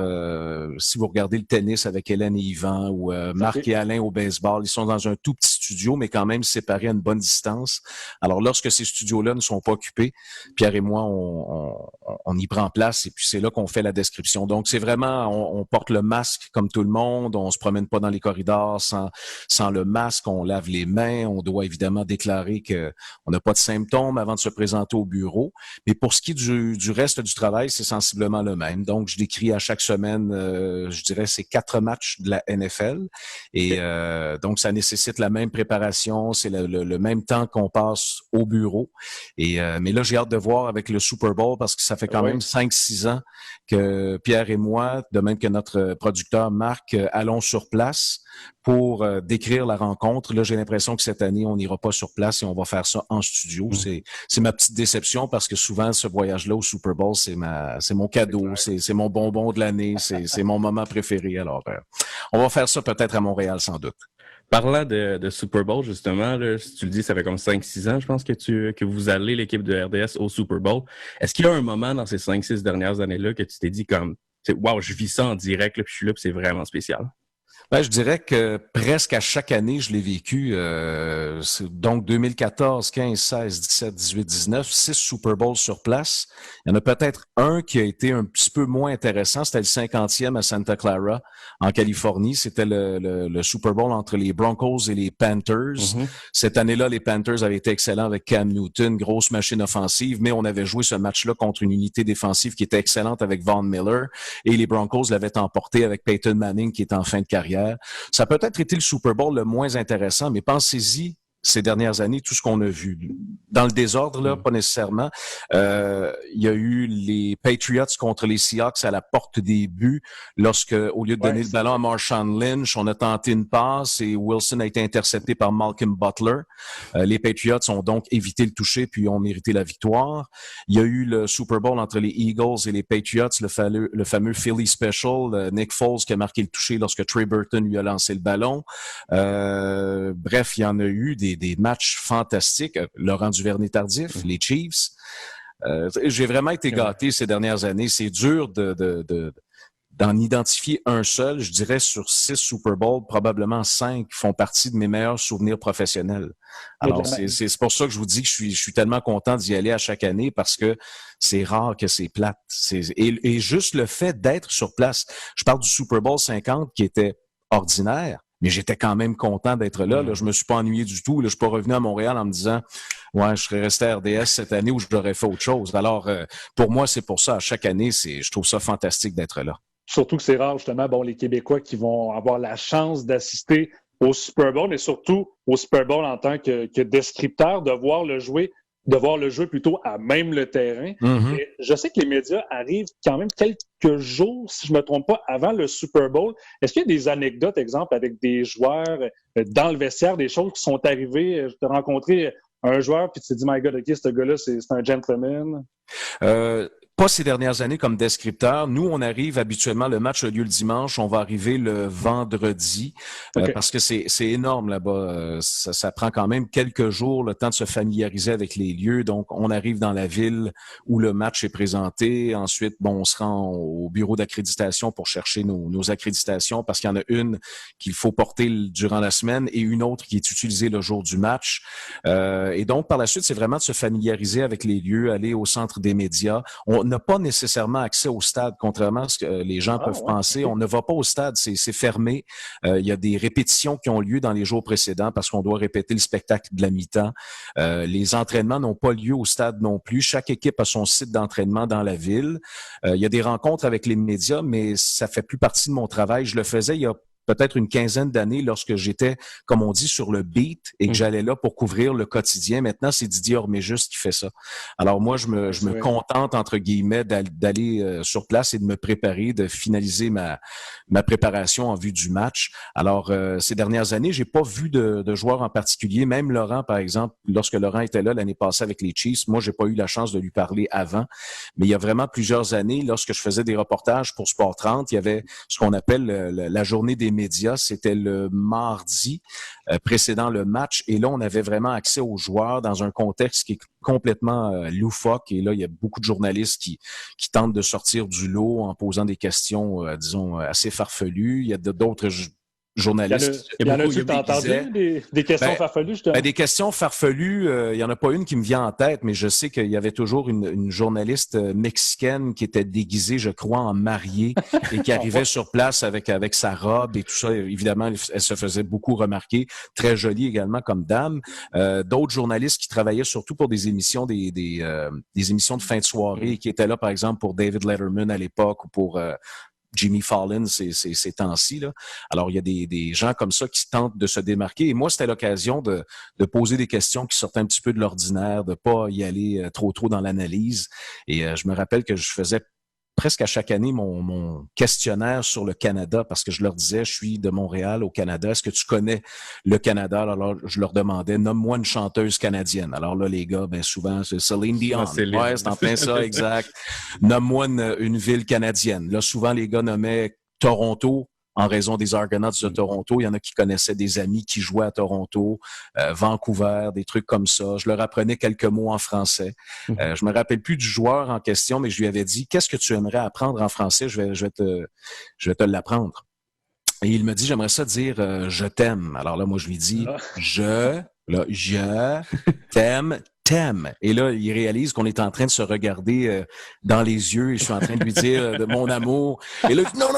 si vous regardez le tennis avec Hélène et Yvan, ou Marc et Alain au baseball, ils sont dans un tout petit studio, mais quand même séparés à une bonne distance. Alors, lorsque ces studios-là ne sont pas occupés, Pierre et moi, on y prend place, et puis c'est là qu'on fait la description. Donc, c'est vraiment, on porte le masque comme tout le monde, on se promène pas dans les corridors sans le masque, on lave les mains, on doit évidemment déclarer qu'on n'a pas de symptômes avant de se présenter au bureau. Mais pour ce qui est du reste du travail, c'est sensiblement le même. Donc, je décris à chaque semaine, je dirais, c'est 4 matchs de la NFL. Et donc, ça nécessite la même préparation, c'est le même temps qu'on passe au bureau. Mais là, j'ai hâte de voir avec le Super Bowl parce que ça fait quand même 5-6 ans que Pierre et moi, de même que notre producteur Marc, allons sur place pour décrire la rencontre. Là, j'ai l'impression que cette année, on n'ira pas sur place et on va faire ça en studio. C'est ma petite déception parce que souvent, ce voyage-là au Super Bowl, c'est mon cadeau, c'est mon bonbon de l'année, c'est mon moment préféré. Alors, on va faire ça peut-être à Montréal, sans doute. Parlant de Super Bowl, justement, là, si tu le dis, ça fait comme 5-6 ans, je pense, que vous allez, l'équipe de RDS, au Super Bowl. Est-ce qu'il y a un moment dans ces 5-6 dernières années-là que tu t'es dit comme, wow, je vis ça en direct, là, puis je suis là, puis c'est vraiment spécial? Ben, je dirais que presque à chaque année, je l'ai vécu. Donc 2014, 15, 16, 17, 18, 19, 6 Super Bowls sur place. Il y en a peut-être un qui a été un petit peu moins intéressant. C'était le 50e à Santa Clara, en Californie. C'était le Super Bowl entre les Broncos et les Panthers. Mm-hmm. Cette année-là, les Panthers avaient été excellents avec Cam Newton, grosse machine offensive, mais on avait joué ce match-là contre une unité défensive qui était excellente avec Von Miller, et les Broncos l'avaient emporté avec Peyton Manning qui est en fin de carrière. Ça a peut-être été le Super Bowl le moins intéressant, mais pensez-y, ces dernières années, tout ce qu'on a vu. Dans le désordre, là, pas nécessairement. Il y a eu les Patriots contre les Seahawks à la porte des buts, lorsque, au lieu de donner le ballon à Marshawn Lynch, on a tenté une passe et Wilson a été intercepté par Malcolm Butler. Les Patriots ont donc évité le toucher puis ont mérité la victoire. Il y a eu le Super Bowl entre les Eagles et les Patriots, le fameux Philly Special, Nick Foles qui a marqué le toucher lorsque Trey Burton lui a lancé le ballon. Bref, il y en a eu des matchs fantastiques. Laurent Duvernay-Tardif, les Chiefs. J'ai vraiment été gâté ces dernières années. C'est dur d'en identifier un seul. Je dirais sur 6 Super Bowls, probablement 5 font partie de mes meilleurs souvenirs professionnels. Alors, c'est pour ça que je vous dis que je suis tellement content d'y aller à chaque année parce que c'est rare que c'est plate. Et juste le fait d'être sur place. Je parle du Super Bowl 50 qui était ordinaire, mais j'étais quand même content d'être là. Je me suis pas ennuyé du tout. Là, je suis pas revenu à Montréal en me disant ouais, je serais resté à RDS cette année ou j'aurais fait autre chose. Alors, pour moi, c'est pour ça. À chaque année, je trouve ça fantastique d'être là. Surtout que c'est rare, justement, les Québécois qui vont avoir la chance d'assister au Super Bowl, mais surtout au Super Bowl en tant que descripteur, de voir le jeu plutôt à même le terrain. Mm-hmm. Et je sais que les médias arrivent quand même quelques jours, si je me trompe pas, avant le Super Bowl. Est-ce qu'il y a des anecdotes, exemple, avec des joueurs dans le vestiaire, des choses qui sont arrivées? Je t'ai rencontré un joueur, puis tu t'es dit, my God, OK, ce gars-là, c'est un gentleman. Pas ces dernières années comme descripteur. Nous, on arrive habituellement, le match a lieu le dimanche, on va arriver le vendredi, parce que c'est énorme là-bas. Ça prend quand même quelques jours, le temps de se familiariser avec les lieux. Donc, on arrive dans la ville où le match est présenté. Ensuite, on se rend au bureau d'accréditation pour chercher nos accréditations, parce qu'il y en a une qu'il faut porter durant la semaine et une autre qui est utilisée le jour du match. Et donc, par la suite, c'est vraiment de se familiariser avec les lieux, aller au centre des médias. On n'a pas nécessairement accès au stade, contrairement à ce que les gens peuvent penser. On ne va pas au stade, c'est fermé. Il y a des répétitions qui ont lieu dans les jours précédents parce qu'on doit répéter le spectacle de la mi-temps. Les entraînements n'ont pas lieu au stade non plus. Chaque équipe a son site d'entraînement dans la ville. Il y a des rencontres avec les médias, mais ça fait plus partie de mon travail. Je le faisais il y a peut-être une quinzaine d'années lorsque j'étais, comme on dit, sur le beat et que j'allais là pour couvrir le quotidien. Maintenant, c'est Didier Orméjus qui fait ça. Alors moi, je me contente, entre guillemets, d'aller sur place et de me préparer, de finaliser ma préparation en vue du match. Alors, ces dernières années, j'ai pas vu de joueurs en particulier. Même Laurent, par exemple, lorsque Laurent était là l'année passée avec les Chiefs, moi, j'ai pas eu la chance de lui parler avant. Mais il y a vraiment plusieurs années, lorsque je faisais des reportages pour Sport 30, il y avait ce qu'on appelle la journée des médias. C'était le mardi précédant le match. Et là, on avait vraiment accès aux joueurs dans un contexte qui est complètement loufoque. Et là, il y a beaucoup de journalistes qui tentent de sortir du lot en posant des questions, disons, assez farfelues. Il y a d'autres journalistes. Il y en a tu t'as entendu des questions farfelues, justement? Des questions farfelues, il n'y en a pas une qui me vient en tête, mais je sais qu'il y avait toujours une journaliste mexicaine qui était déguisée, je crois, en mariée et qui arrivait sur place avec sa robe et tout ça. Évidemment, elle se faisait beaucoup remarquer. Très jolie également comme dame. D'autres journalistes qui travaillaient surtout pour des émissions, des émissions de fin de soirée, qui étaient là, par exemple, pour David Letterman à l'époque ou pour Jimmy Fallon ces temps-ci, là. Alors, il y a des gens comme ça qui tentent de se démarquer. Et moi, c'était l'occasion de poser des questions qui sortaient un petit peu de l'ordinaire, de pas y aller trop dans l'analyse. Et je me rappelle que je faisais presque à chaque année mon questionnaire sur le Canada, parce que je leur disais, je suis de Montréal au Canada, est-ce que tu connais le Canada? Alors, je leur demandais, nomme-moi une chanteuse canadienne. Alors là, les gars, ben souvent, c'est Céline Dion. Ouais, c'est en plein ça, exact. Nomme-moi une ville canadienne. Là, souvent, les gars nommaient Toronto en raison des Argonauts de Toronto. Il y en a qui connaissaient des amis qui jouaient à Toronto, Vancouver, des trucs comme ça. Je leur apprenais quelques mots en français. Je me rappelle plus du joueur en question, mais je lui avais dit, qu'est-ce que tu aimerais apprendre en français? Je vais te l'apprendre. Et il me dit, j'aimerais ça dire je t'aime. Alors là, moi, je lui dis, je t'aime. Et là, il réalise qu'on est en train de se regarder dans les yeux et je suis en train de lui dire de mon amour. Et là, il dit, non,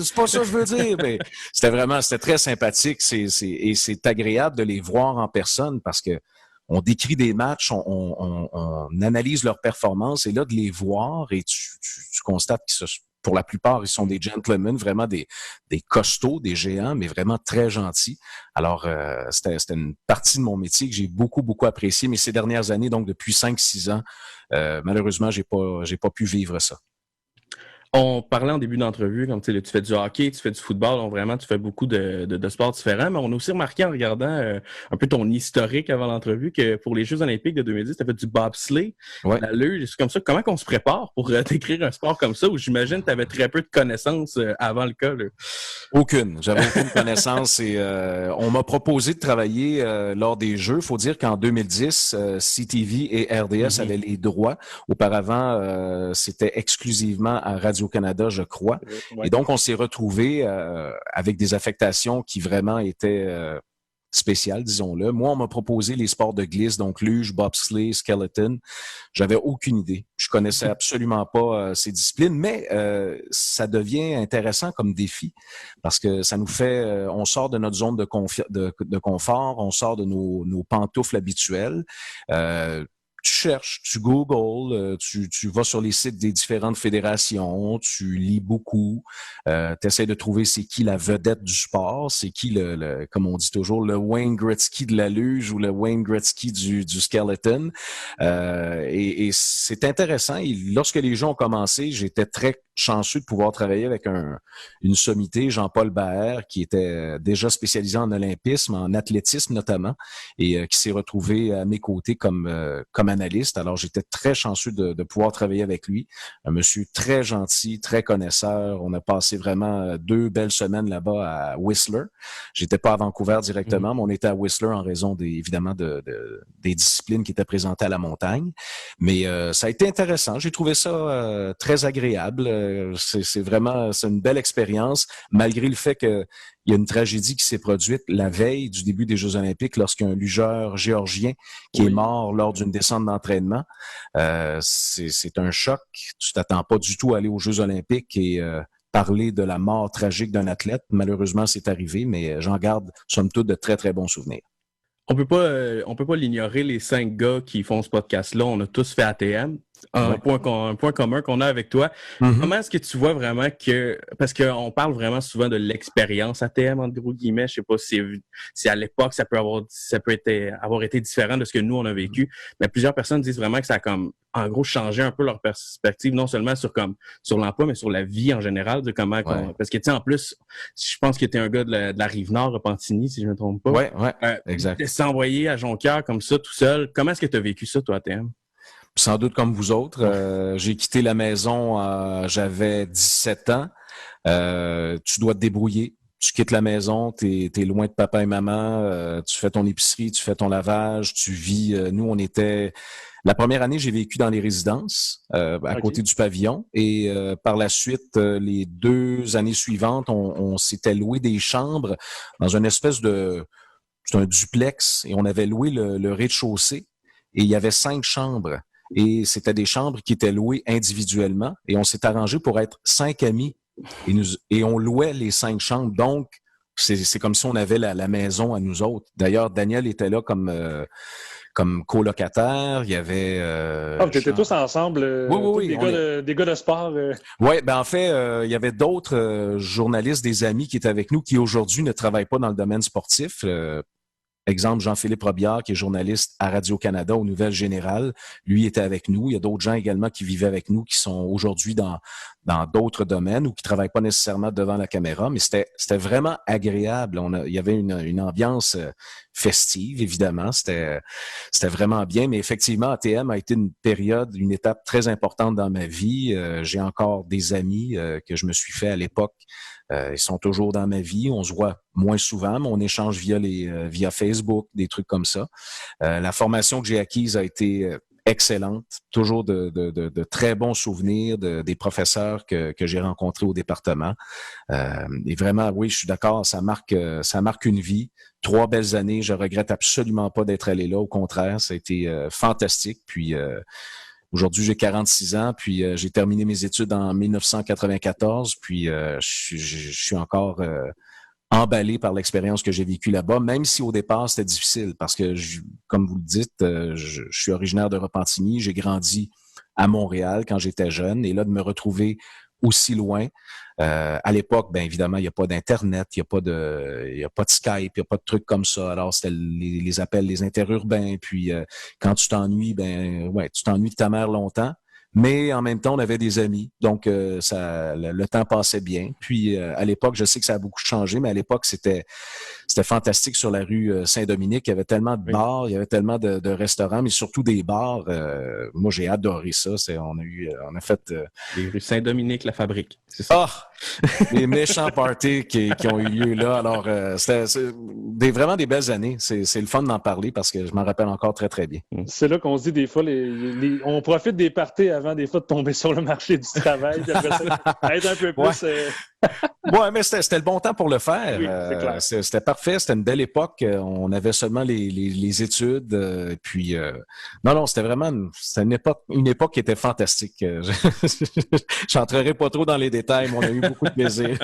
c'est pas ça que je veux dire. Mais c'était très sympathique. Et c'est agréable de les voir en personne parce que on décrit des matchs, on analyse leurs performances et là, de les voir et tu constates qu'ils pour la plupart, ils sont des gentlemen, vraiment des costauds, des géants, mais vraiment très gentils. Alors, c'était une partie de mon métier que j'ai beaucoup, beaucoup apprécié, mais ces dernières années, donc depuis 5-6 ans, malheureusement, j'ai pas pu vivre ça. On parlait en début d'entrevue, comme tu fais du hockey, tu fais du football, donc vraiment tu fais beaucoup de sports différents, mais on a aussi remarqué en regardant un peu ton historique avant l'entrevue que pour les Jeux olympiques de 2010, tu as fait du bobsleigh, la luge, c'est comme ça. Comment on se prépare pour décrire un sport comme ça où j'imagine que tu avais très peu de connaissances avant le cas? Là. Aucune. J'avais aucune connaissance et on m'a proposé de travailler lors des Jeux. Faut dire qu'en 2010, CTV et RDS avaient les droits. Auparavant, c'était exclusivement à Radio-Canada, je crois. Et donc, on s'est retrouvés avec des affectations qui vraiment étaient spéciales, disons-le. Moi, on m'a proposé les sports de glisse, donc luge, bobsleigh, skeleton. J'avais aucune idée. Je connaissais absolument pas ces disciplines, mais ça devient intéressant comme défi parce que ça nous fait, on sort de notre zone de confort, on sort de nos pantoufles habituelles. Tu cherches, tu googles, tu vas sur les sites des différentes fédérations, tu lis beaucoup, tu essaies de trouver c'est qui la vedette du sport, c'est qui comme on dit toujours, le Wayne Gretzky de la luge ou le Wayne Gretzky du skeleton. Et c'est intéressant. Et lorsque les gens ont commencé, j'étais très chanceux de pouvoir travailler avec une sommité, Jean-Paul Baer, qui était déjà spécialisé en olympisme, en athlétisme notamment, et qui s'est retrouvé à mes côtés comme analyste. Alors, j'étais très chanceux de pouvoir travailler avec lui. Un monsieur très gentil, très connaisseur. On a passé vraiment 2 belles semaines là-bas à Whistler. J'étais pas à Vancouver directement, mais on était à Whistler en raison évidemment des disciplines qui étaient présentées à la montagne. Mais ça a été intéressant. J'ai trouvé ça très agréable. C'est une belle expérience, malgré le fait qu'il y a une tragédie qui s'est produite la veille du début des Jeux olympiques lorsqu'un lugeur géorgien qui est mort lors d'une descente d'entraînement. C'est un choc. Tu t'attends pas du tout à aller aux Jeux olympiques et parler de la mort tragique d'un athlète. Malheureusement, c'est arrivé, mais j'en garde, somme toute, de très, très bons souvenirs. On peut pas l'ignorer, les 5 gars qui font ce podcast-là, on a tous fait ATM. Un point commun qu'on a avec toi. Comment est-ce que tu vois vraiment parce qu'on parle vraiment souvent de l'expérience ATM, entre gros guillemets, je sais pas si à l'époque ça peut avoir été différent de ce que nous on a vécu, mais plusieurs personnes disent vraiment que ça a comme, en gros, changé un peu leur perspective, non seulement sur l'emploi, mais sur la vie en général, de comment, parce que tu sais, en plus, je pense que tu es un gars de la Rive-Nord, Repentigny, si je ne me trompe pas. Exact. De s'envoyer à Jonquière comme ça, tout seul, comment est-ce que tu as vécu ça, toi, ATM? Sans doute comme vous autres. J'ai quitté la maison, j'avais 17 ans. Tu dois te débrouiller. Tu quittes la maison, t'es loin de papa et maman, tu fais ton épicerie, tu fais ton lavage, tu vis. Nous, on était... La première année, j'ai vécu dans les résidences, à côté du pavillon. Et par la suite, les 2 années suivantes, on s'était loué des chambres dans une espèce de... C'est un duplex et on avait loué le rez-de-chaussée. Et il y avait 5 chambres. Et c'était des chambres qui étaient louées individuellement. Et on s'est arrangé pour être 5 amis. Et on louait les 5 chambres. Donc, c'est comme si on avait la maison à nous autres. D'ailleurs, Daniel était là comme colocataire. Il y avait... vous étiez tous ensemble, oui, des gars de sport. Oui, en fait, il y avait d'autres journalistes, des amis qui étaient avec nous, qui aujourd'hui ne travaillent pas dans le domaine sportif. Exemple, Jean-Philippe Robillard, qui est journaliste à Radio-Canada aux Nouvelles Générales. Lui était avec nous. Il y a d'autres gens également qui vivaient avec nous, qui sont aujourd'hui dans d'autres domaines ou qui travaillent pas nécessairement devant la caméra. Mais c'était vraiment agréable. Il y avait une ambiance festive, évidemment. C'était vraiment bien, mais effectivement, ATM a été une étape très importante dans ma vie. J'ai encore des amis que je me suis fait à l'époque. Ils sont toujours dans ma vie. On se voit moins souvent, mais on échange via Facebook, des trucs comme ça. La formation que j'ai acquise a été excellente. Toujours de très bons souvenirs des professeurs que j'ai rencontrés au département. Et vraiment, oui, je suis d'accord, ça marque une vie. 3 belles années. Je regrette absolument pas d'être allé là. Au contraire, ça a été fantastique. Puis aujourd'hui, j'ai 46 ans, puis j'ai terminé mes études en 1994, puis je suis encore emballé par l'expérience que j'ai vécue là-bas, même si au départ, c'était difficile, parce que, comme vous le dites, je suis originaire de Repentigny, j'ai grandi à Montréal quand j'étais jeune, et là, de me retrouver aussi loin. À l'époque, ben évidemment, il n'y a pas d'Internet, il n'y a pas de Skype, il n'y a pas de trucs comme ça. Alors, c'était les appels, les interurbains. Puis, quand tu t'ennuies, tu t'ennuies de ta mère longtemps. Mais en même temps, on avait des amis. Donc, le temps passait bien. Puis, à l'époque, je sais que ça a beaucoup changé, mais à l'époque, c'était fantastique sur la rue Saint-Dominique. Il y avait tellement de bars, il y avait tellement de restaurants, mais surtout des bars. Moi, j'ai adoré ça. On a fait... Les rues Saint-Dominique, la fabrique. C'est ça. Les méchants parties qui ont eu lieu là. Alors, c'était vraiment des belles années. C'est le fun d'en parler parce que je m'en rappelle encore très, très bien. C'est là qu'on se dit des fois, on profite des parties avant des fois de tomber sur le marché du travail. Puis après ça, être un peu plus... Ouais, mais c'était le bon temps pour le faire. Oui, c'est clair. C'était parfait. C'était une belle époque. On avait seulement les études. Puis, non, c'était vraiment une époque qui était fantastique. J'entrerai pas trop dans les détails, mais on a eu beaucoup de plaisir.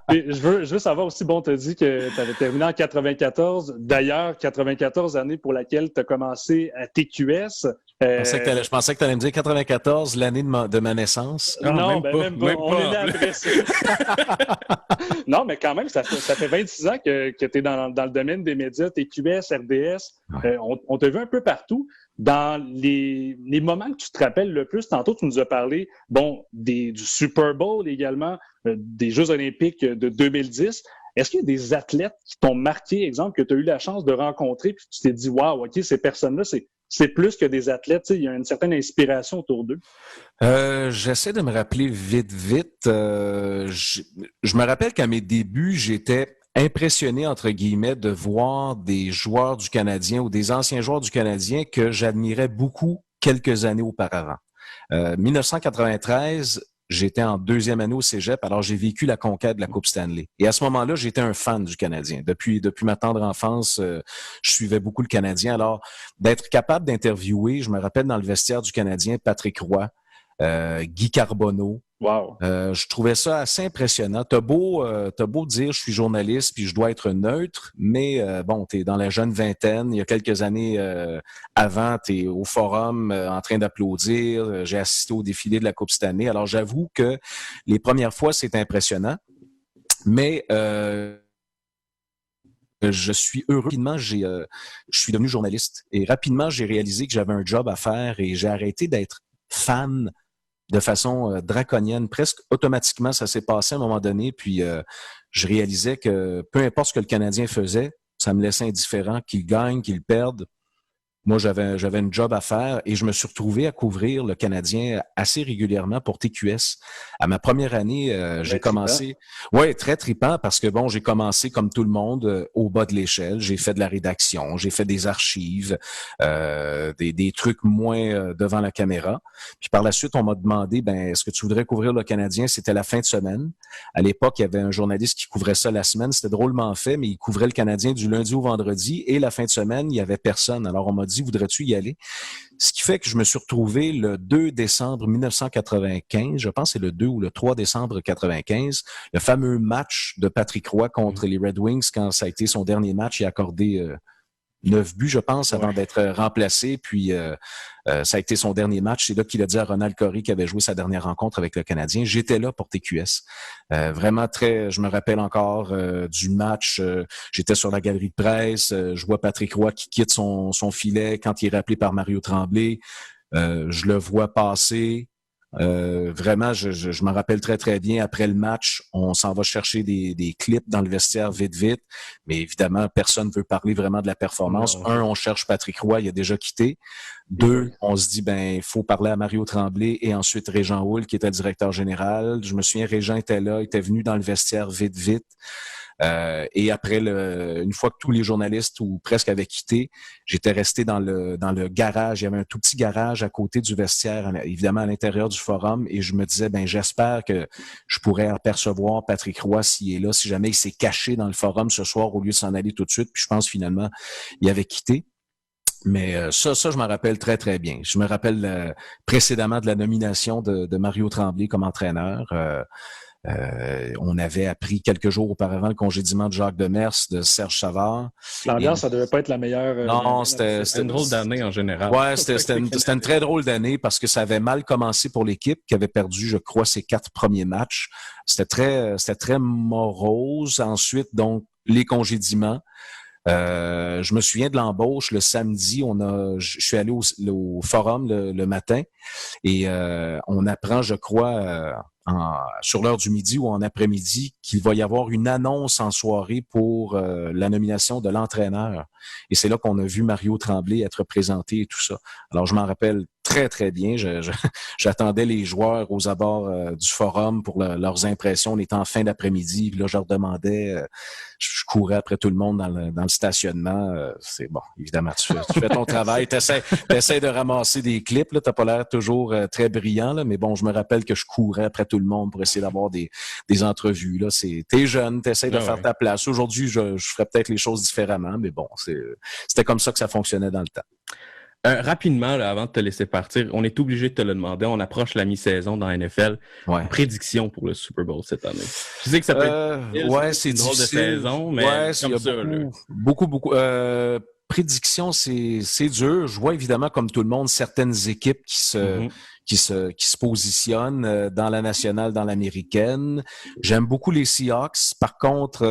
je veux savoir aussi, tu as dit que tu avais terminé en 94. D'ailleurs, 94 années pour laquelle tu as commencé à TQS. Je pensais que tu allais me dire 94, l'année de ma naissance. Non, même pas. On est là après ça. Non, mais quand même, ça fait 26 ans que tu es dans le domaine des médias, TQS, RDS. Ouais. On t'a vu un peu partout. Dans les moments que tu te rappelles le plus, tantôt tu nous as parlé du Super Bowl également, des Jeux olympiques de 2010. Est-ce qu'il y a des athlètes qui t'ont marqué, exemple, que tu as eu la chance de rencontrer, puis tu t'es dit, waouh, OK, ces personnes-là, c'est plus que des athlètes, il y a une certaine inspiration autour d'eux? J'essaie de me rappeler vite. Je me rappelle qu'à mes débuts, j'étais impressionné, entre guillemets, de voir des joueurs du Canadien ou des anciens joueurs du Canadien que j'admirais beaucoup quelques années auparavant. 1993, j'étais en 2e année au cégep, alors j'ai vécu la conquête de la Coupe Stanley. Et à ce moment-là, j'étais un fan du Canadien. Depuis ma tendre enfance, je suivais beaucoup le Canadien. Alors, d'être capable d'interviewer, je me rappelle dans le vestiaire du Canadien, Patrick Roy, Guy Carbonneau. Wow. Je trouvais ça assez impressionnant. T'as beau dire je suis journaliste puis je dois être neutre, mais t'es dans la jeune vingtaine. Il y a quelques années avant, t'es au forum en train d'applaudir. J'ai assisté au défilé de la Coupe cette année. Alors j'avoue que les premières fois c'est impressionnant, mais je suis heureux. Rapidement, je suis devenu journaliste et rapidement j'ai réalisé que j'avais un job à faire et j'ai arrêté d'être fan de façon draconienne. Presque automatiquement, ça s'est passé à un moment donné, puis je réalisais que peu importe ce que le Canadien faisait, ça me laissait indifférent, qu'il gagne, qu'il perde. Moi, j'avais une job à faire et je me suis retrouvé à couvrir le Canadien assez régulièrement pour TQS. À ma première année, j'ai commencé... Oui, très trippant parce que, j'ai commencé comme tout le monde au bas de l'échelle. J'ai fait de la rédaction, j'ai fait des archives, des trucs moins devant la caméra. Puis par la suite, on m'a demandé, est-ce que tu voudrais couvrir le Canadien? C'était la fin de semaine. À l'époque, il y avait un journaliste qui couvrait ça la semaine. C'était drôlement fait, mais il couvrait le Canadien du lundi au vendredi et la fin de semaine, il y avait personne. Alors, on m'a dit, voudrais-tu y aller? Ce qui fait que je me suis retrouvé le 2 décembre 1995, je pense que c'est le 2 ou le 3 décembre 95, le fameux match de Patrick Roy contre les Red Wings, quand ça a été son dernier match, il a accordé 9 buts, je pense, avant d'être remplacé. Puis, ça a été son dernier match. C'est là qu'il a dit à Ronald Corey, qui avait joué sa dernière rencontre avec le Canadien. J'étais là pour TQS. Vraiment je me rappelle encore du match. J'étais sur la galerie de presse. Je vois Patrick Roy qui quitte son filet quand il est rappelé par Mario Tremblay. Je le vois passer. Vraiment, je m'en rappelle très, très bien. Après le match, on s'en va chercher des clips dans le vestiaire vite. Mais évidemment, personne ne veut parler vraiment de la performance. Non. On cherche Patrick Roy, il a déjà quitté. 2, on se dit, il faut parler à Mario Tremblay et ensuite Régent Houle, qui était le directeur général. Je me souviens, Régent était là, il était venu dans le vestiaire vite. Et après, une fois que tous les journalistes ou presque avaient quitté, j'étais resté dans le garage. Il y avait un tout petit garage à côté du vestiaire, évidemment à l'intérieur du forum, et je me disais, j'espère que je pourrais apercevoir Patrick Roy s'il est là, si jamais il s'est caché dans le forum ce soir au lieu de s'en aller tout de suite. Puis je pense finalement, il avait quitté. Mais ça, je m'en rappelle très, très bien. Je me rappelle précédemment de la nomination de Mario Tremblay comme entraîneur. On avait appris quelques jours auparavant le congédiement de Jacques Demers, de Serge Savard. L'ambiance, ça devait pas être la meilleure. Non, c'était une drôle d'année en général. Ouais, c'était une très drôle d'année parce que ça avait mal commencé pour l'équipe qui avait perdu, je crois, ses 4 premiers matchs. C'était très morose. Ensuite, donc, les congédiements. Je me souviens de l'embauche le samedi. Je suis allé au forum le matin et on apprend, je crois, sur l'heure du midi ou en après-midi, qu'il va y avoir une annonce en soirée pour la nomination de l'entraîneur. Et c'est là qu'on a vu Mario Tremblay être présenté et tout ça. Alors, je m'en rappelle très, très bien. J'attendais les joueurs aux abords du forum pour leurs impressions. On était en fin d'après-midi. Puis là, je leur demandais, je courais après tout le monde dans le stationnement. C'est bon, évidemment, tu fais ton travail. T'essaies de ramasser des clips. Là, t'as pas l'air toujours très brillant, là, mais bon, je me rappelle que je courais après tout le monde pour essayer d'avoir des entrevues. Là, t'es jeune, t'essaies de faire ta place. Aujourd'hui, je ferais peut-être les choses différemment, mais bon, c'était comme ça que ça fonctionnait dans le temps. Rapidement, là, avant de te laisser partir, on est obligé de te le demander. On approche la mi-saison dans la NFL. Ouais. Prédiction pour le Super Bowl cette année. Je sais que ça peut être c'est une drôle de saison, mais comme ça. Beaucoup. Prédiction, c'est dur. Je vois évidemment, comme tout le monde, certaines équipes qui se positionnent dans la nationale, dans l'américaine. J'aime beaucoup les Seahawks. Par contre,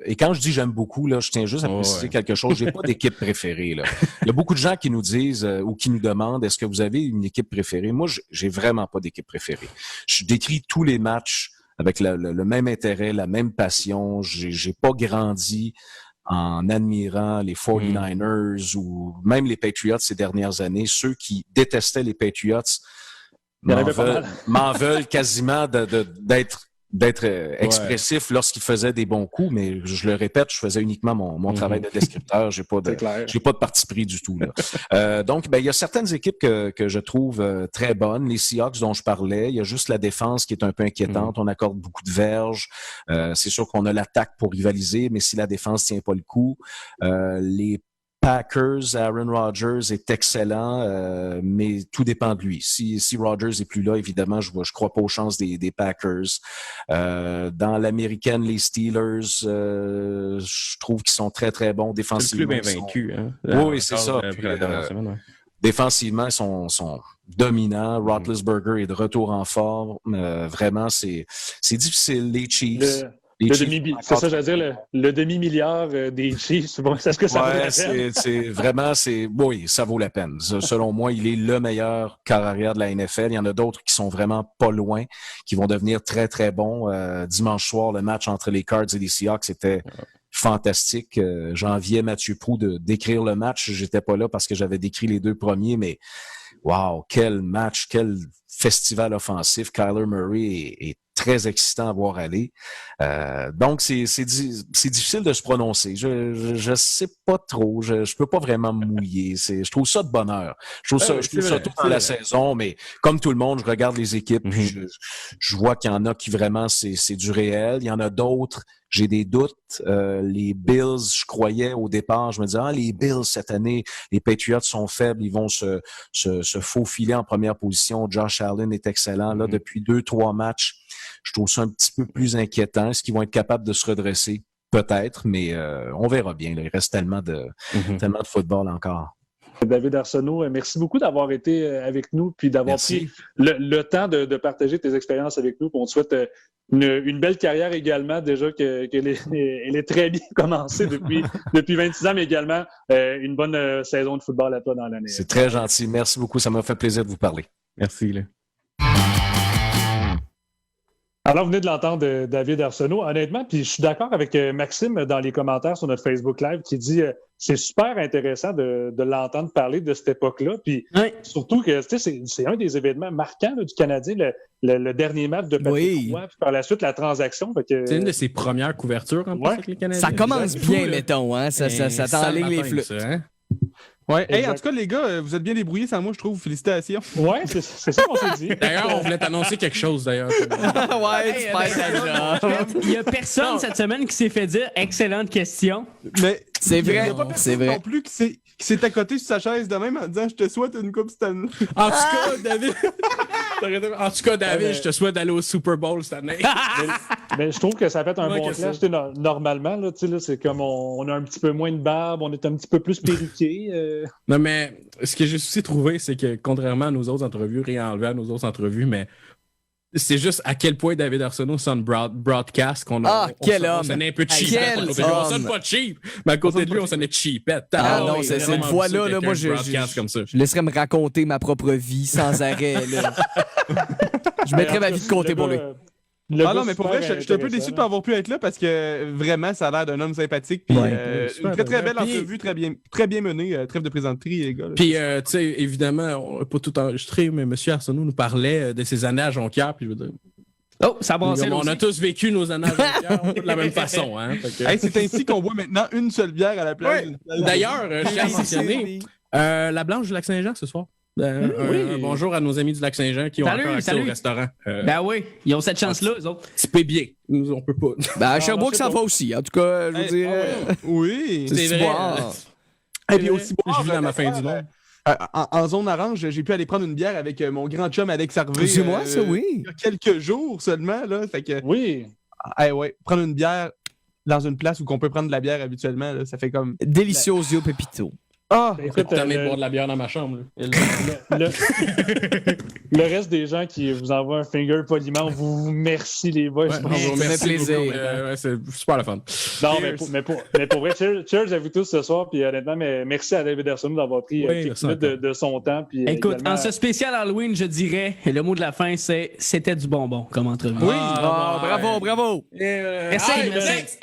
et quand je dis j'aime beaucoup, là, je tiens juste à préciser quelque chose. J'ai pas d'équipe préférée, là. Il y a beaucoup de gens qui nous disent ou qui nous demandent est-ce que vous avez une équipe préférée? Moi, j'ai vraiment pas d'équipe préférée. Je décris tous les matchs avec le même intérêt, la même passion. J'ai pas grandi en admirant les 49ers ou même les Patriots ces dernières années. Ceux qui détestaient les Patriots m'en veulent quasiment d'être expressif lorsqu'ils faisaient des bons coups, mais je le répète, je faisais uniquement mon travail de descripteur. J'ai pas de parti pris du tout, là. Donc, il y a certaines équipes que je trouve très bonnes. Les Seahawks dont je parlais, il y a juste la défense qui est un peu inquiétante. On accorde beaucoup de verges. C'est sûr qu'on a l'attaque pour rivaliser, mais si la défense tient pas le coup, les Packers, Aaron Rodgers est excellent, mais tout dépend de lui. Si Rodgers est plus là, évidemment, je crois pas aux chances des Packers. Dans l'américaine, les Steelers, je trouve qu'ils sont très, très bons défensivement. C'est le plus invaincu, hein? Oui, c'est ça. Puis, défensivement, ils sont dominants. Roethlisberger est de retour en forme. Vraiment, c'est difficile. Les Chiefs... C'est ça, j'allais dire, le demi-milliard des Chiefs. Bon, est-ce que ça vaut la peine? c'est vraiment, oui, ça vaut la peine. Selon moi, il est le meilleur quart arrière de la NFL. Il y en a d'autres qui sont vraiment pas loin, qui vont devenir très, très bons. Dimanche soir, le match entre les Cards et les Seahawks était fantastique. J'enviais Mathieu Proulx de décrire le match. J'étais pas là parce que j'avais décrit les 2 premiers, mais wow, quel match, quel festival offensif. Kyler Murray est très excitant à voir aller. Donc, c'est difficile de se prononcer. Je sais pas trop. Je peux pas vraiment me mouiller. Je trouve ça de bonheur. Je trouve ça tout dans la saison, mais comme tout le monde, je regarde les équipes, puis je vois qu'il y en a qui vraiment, c'est du réel. Il y en a d'autres, j'ai des doutes. Les Bills, je croyais au départ, je me disais, les Bills cette année, les Patriots sont faibles, ils vont se faufiler en première position. Josh Allen est excellent. Là, depuis 2-3 matchs, je trouve ça un petit peu plus inquiétant. Est-ce qu'ils vont être capables de se redresser? Peut-être, mais on verra bien. Là. Il reste tellement de football encore. David Arsenault, merci beaucoup d'avoir été avec nous puis d'avoir pris le temps de partager tes expériences avec nous. On te souhaite une belle carrière également, déjà qu'elle est très bien commencée depuis 26 ans, mais également une bonne saison de football à toi dans l'année. C'est très gentil. Merci beaucoup. Ça m'a fait plaisir de vous parler. Merci. Là. Alors, vous venez de l'entendre, David Arsenault, honnêtement, puis je suis d'accord avec Maxime dans les commentaires sur notre Facebook Live qui dit c'est super intéressant de l'entendre parler de cette époque-là, puis surtout que c'est un des événements marquants là, du Canadien, le dernier match de Patrick Roy, puis par la suite la transaction. C'est une de ses premières couvertures en plus avec les Canadiens. Ça commence bien, mettons, hein? Ça t'enligne les flûtes. Ouais. Hey, en tout cas, les gars, vous êtes bien débrouillés sans moi, je trouve. Félicitations. Ouais, c'est ça qu'on s'est dit. D'ailleurs, on voulait t'annoncer quelque chose, d'ailleurs. Il n'y a personne cette semaine qui s'est fait dire « Excellente question ». Mais c'est vrai. Il n'y a pas personne non plus qui s'est accoté sur sa chaise de même en disant « Je te souhaite une coupe Stanley ». En tout cas, David, je te souhaite d'aller au Super Bowl cette année. Mais je trouve que ça fait un bon clash. Normalement, là, c'est comme on a un petit peu moins de barbe, on est un petit peu plus perruqué. Non, mais ce que j'ai aussi trouvé, c'est que contrairement à nos autres entrevues, rien enlevé à nos autres entrevues, mais c'est juste à quel point David Arsenault sonne broadcast qu'on a. Quel homme! On sonnait un peu cheap. On sonne pas cheap, mais à côté de lui, on sonnait cheapette. Non, c'est cette fois-là, moi, je laisserais me raconter ma propre vie sans arrêt. Là. Je mettrais ma vie de côté pour lui. Non, mais pour vrai, je suis un peu déçu de ne pas avoir pu être là parce que vraiment, ça a l'air d'un homme sympathique. Puis une très belle entrevue, très bien menée. Trêve de plaisanterie, les gars. Puis, tu sais, évidemment, on n'a pas tout enregistré, mais M. Arsenault nous parlait de ses années à Jonquière. Puis, je veux dire. Oh, ça brassait. On a tous vécu nos années à Jonquière de la même façon. Hein, c'est ainsi qu'on boit maintenant une seule bière à la place. D'ailleurs, je tiens à mentionner la Blanche du Lac-Saint-Jean ce soir. Un bonjour à nos amis du Lac-Saint-Jean qui ont encore accès au restaurant. Ben oui, ils ont cette chance-là, eux autres. Tu payes bien. Nous, on peut pas. Ben, à Sherbrooke, ça va aussi. En tout cas, je veux dire. Oui, c'est vrai. Et puis aussi, je vis dans ma fin du monde. En zone orange, j'ai pu aller prendre une bière avec mon grand chum Alex Harvey. C'est moi, ça, oui. Il y a quelques jours seulement. Là, fait que, oui. Prendre une bière dans une place où on peut prendre de la bière habituellement, là, ça fait comme. Deliciosio Pepito. Écoute, t'as de boire de la bière dans ma chambre. Le reste des gens qui vous envoient un finger poliment, vous merci les boys. Ça fait plaisir. C'est super le fun. Non, mais pour vrai, cheers à vous tous ce soir. Puis honnêtement, merci à David Arsenault d'avoir pris quelques minutes de son temps. Puis, écoute, en ce spécial Halloween, je dirais, le mot de la fin, c'est c'était du bonbon comme entrevue. Oui, bravo. Merci. Next!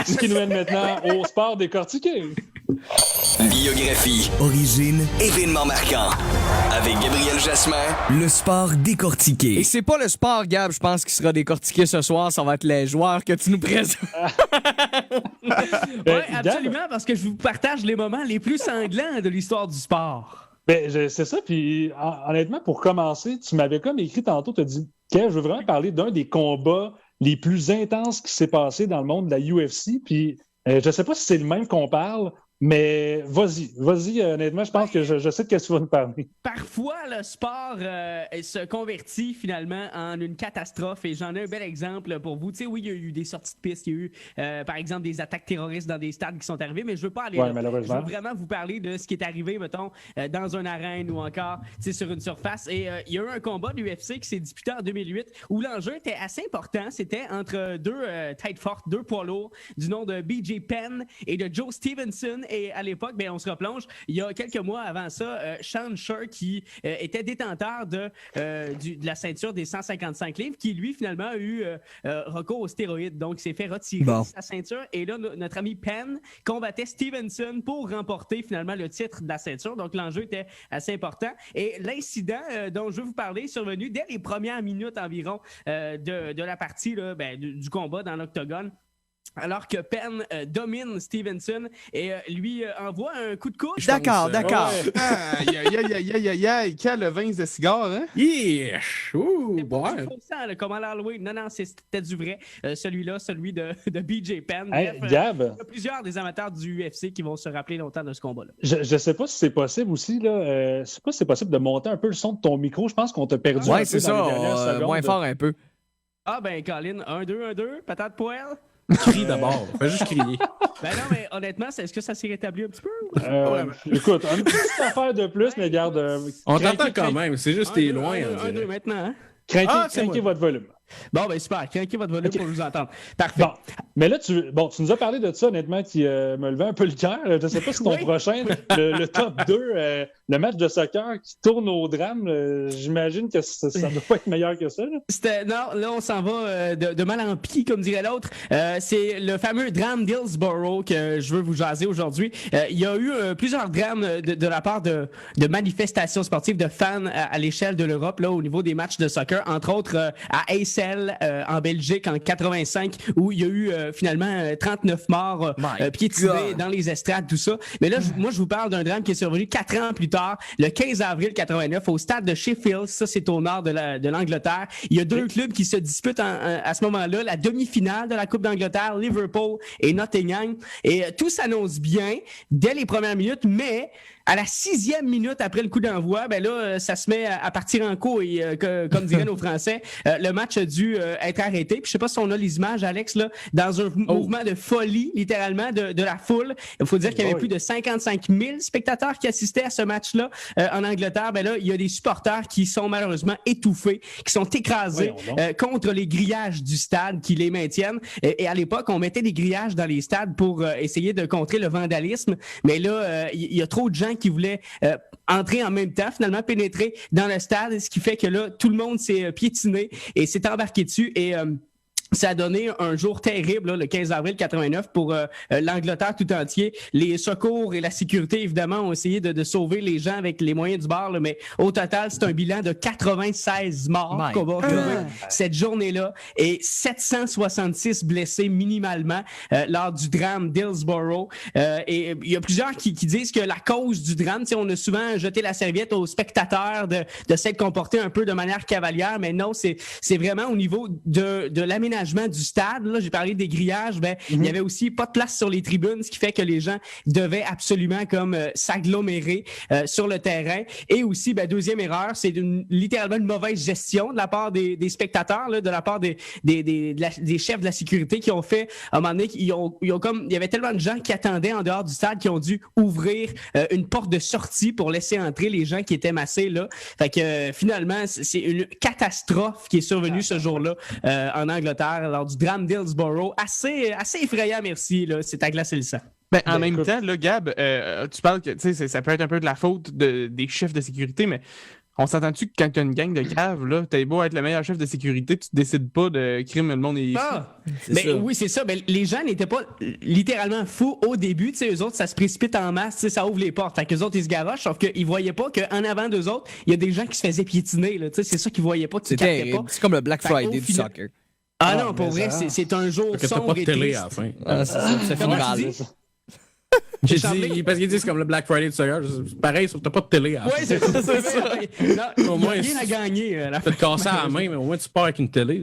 Ce qui nous mène maintenant au sport décortiqué. Biographie, origine, événements marquants. Avec Gabriel Jasmin, le sport décortiqué. Et c'est pas le sport, Gab, je pense, qui sera décortiqué ce soir. Ça va être les joueurs que tu nous présentes. Oui, absolument, parce que je vous partage les moments les plus sanglants de l'histoire du sport. Ben, c'est ça, puis honnêtement, pour commencer, tu m'avais comme écrit tantôt, tu as dit, Kev, je veux vraiment parler d'un des combats les plus intenses qui s'est passé dans le monde de la UFC, puis je sais pas si c'est le même qu'on parle, mais vas-y, honnêtement, je pense que je sais de qu'est-ce que tu vas nous parler. Parfois, le sport se convertit finalement en une catastrophe et j'en ai un bel exemple pour vous. Tu sais, oui, il y a eu des sorties de piste, il y a eu, par exemple, des attaques terroristes dans des stades qui sont arrivées, mais je veux pas aller là. Je veux vraiment vous parler de ce qui est arrivé, mettons, dans une arène ou encore, tu sais, sur une surface. Et il y a eu un combat de l'UFC qui s'est disputé en 2008 où l'enjeu était assez important. C'était entre deux têtes fortes, deux poids lourds du nom de BJ Penn et de Joe Stevenson. Et à l'époque, on se replonge, il y a quelques mois avant ça, Sean Sher, qui était détenteur de la ceinture des 155 livres, qui lui, finalement, a eu recours aux stéroïdes. Donc, il s'est fait retirer sa ceinture. Et là, notre ami Penn combattait Stevenson pour remporter, finalement, le titre de la ceinture. Donc, l'enjeu était assez important. Et l'incident dont je veux vous parler est survenu dès les premières minutes environ de la partie, là, du combat dans l'octogone. Alors que Penn domine Stevenson et lui envoie un coup de coude. D'accord. Aïe, quel vin de cigare, hein? Yeah! Ouh, bon. Comme à l'Halloween. Non, c'était du vrai. Celui de BJ Penn. Hey, Bref, Gab. il y a plusieurs des amateurs du UFC qui vont se rappeler longtemps de ce combat-là. Je sais pas si c'est possible aussi, là. Je sais pas si c'est possible de monter un peu le son de ton micro. Je pense qu'on t'a perdu un peu c'est dans ça, les dernières secondes. moins fort un peu. Ah Colin, 1-2, patate poêle. Crie d'abord, fais juste crier. Non, mais honnêtement, est-ce que ça s'est rétabli un petit peu? Écoute, une petite affaire de plus, mais garde. On t'entend quand même, c'est juste t'es loin. 1-2 maintenant, hein? Craquez votre volume. Bon, super, craquez votre volume pour vous entendre. Parfait. Bon, mais là, tu nous as parlé de ça, honnêtement, qui me levait un peu le cœur. Je ne sais pas si ton prochain, le top 2, le match de soccer qui tourne au drame, j'imagine que ça doit pas être meilleur que ça. Non, là, on s'en va de mal en pis, comme dirait l'autre. C'est le fameux drame d'Hillsborough que je veux vous jaser aujourd'hui. Il y a eu plusieurs drames de la part de manifestations sportives de fans à l'échelle de l'Europe, là, au niveau des matchs de soccer, entre autres à Heysel, en Belgique, en 85, où il y a eu finalement 39 morts piétinés dans les estrades, tout ça. Mais là, moi, je vous parle d'un drame qui est survenu 4 ans plus tard, le 15 avril 89, au stade de Sheffield. Ça, c'est au nord de l'Angleterre. Il y a deux clubs qui se disputent à ce moment-là la demi-finale de la Coupe d'Angleterre, Liverpool et Nottingham. Et tout s'annonce bien dès les premières minutes, mais à la 6e minute après le coup d'envoi, ben là, ça se met à partir en couille, comme diraient nos Français. Le match a dû être arrêté. Puis je sais pas si on a les images, Alex, là, dans un mouvement de folie, littéralement, de la foule. Il faut dire qu'il y avait plus de 55 000 spectateurs qui assistaient à ce match-là en Angleterre. Ben là, il y a des supporters qui sont malheureusement étouffés, qui sont écrasés contre les grillages du stade qui les maintiennent. Et à l'époque, on mettait des grillages dans les stades pour essayer de contrer le vandalisme. Mais là, il y a trop de gens qui voulaient entrer en même temps, finalement pénétrer dans le stade, ce qui fait que là, tout le monde s'est piétiné et s'est embarqué dessus et ça a donné un jour terrible, là, le 15 avril 89, pour l'Angleterre tout entier. Les secours et la sécurité, évidemment, ont essayé de sauver les gens avec les moyens du bord, là, mais au total, c'est un bilan de 96 morts qu'on va retrouver cette journée-là et 766 blessés minimalement lors du drame d'Hillsborough. Et il y a plusieurs qui disent que la cause du drame, on a souvent jeté la serviette aux spectateurs de s'être comportés un peu de manière cavalière, mais non, c'est vraiment au niveau de l'aménagement du stade. Là, j'ai parlé des grillages. Il n'y avait aussi pas de place sur les tribunes, ce qui fait que les gens devaient absolument comme s'agglomérer sur le terrain. Et aussi, deuxième erreur, c'est littéralement une mauvaise gestion de la part des spectateurs, là, de la part des chefs de la sécurité qui ont fait, à un moment donné, il y avait tellement de gens qui attendaient en dehors du stade qui ont dû ouvrir une porte de sortie pour laisser entrer les gens qui étaient massés là. Fait que finalement, c'est une catastrophe qui est survenue ce jour-là en Angleterre lors du drame d'Hillsborough. Assez effrayant, merci. Là. C'est à glacer le sang. En même temps, là, Gab, tu parles que ça peut être un peu de la faute des chefs de sécurité, mais on s'entend-tu que quand tu as une gang de caves, là, t'as beau être le meilleur chef de sécurité, tu décides pas de crime, le monde est ici. Oui, c'est ça. Les gens n'étaient pas littéralement fous au début. Eux autres, ça se précipite en masse, ça ouvre les portes. Fait qu'eux autres, ils se garochent, sauf qu'ils voyaient pas qu'en avant d'eux autres, il y a des gens qui se faisaient piétiner. Là, c'est ça qu'ils voyaient pas, qu'ils captaient pas. C'est comme le Black Friday du soccer. Non, pour vrai, c'est un jour sombre et triste. Pas de télé à la fin. C'est finit mal. J'ai dit, parce qu'ils disent comme le Black Friday du soccer, c'est pareil, sauf que t'as pas de télé. Oui, c'est ça. Au moins, rien à gagner. T'as te casser à la main, mais au moins tu pars avec une télé.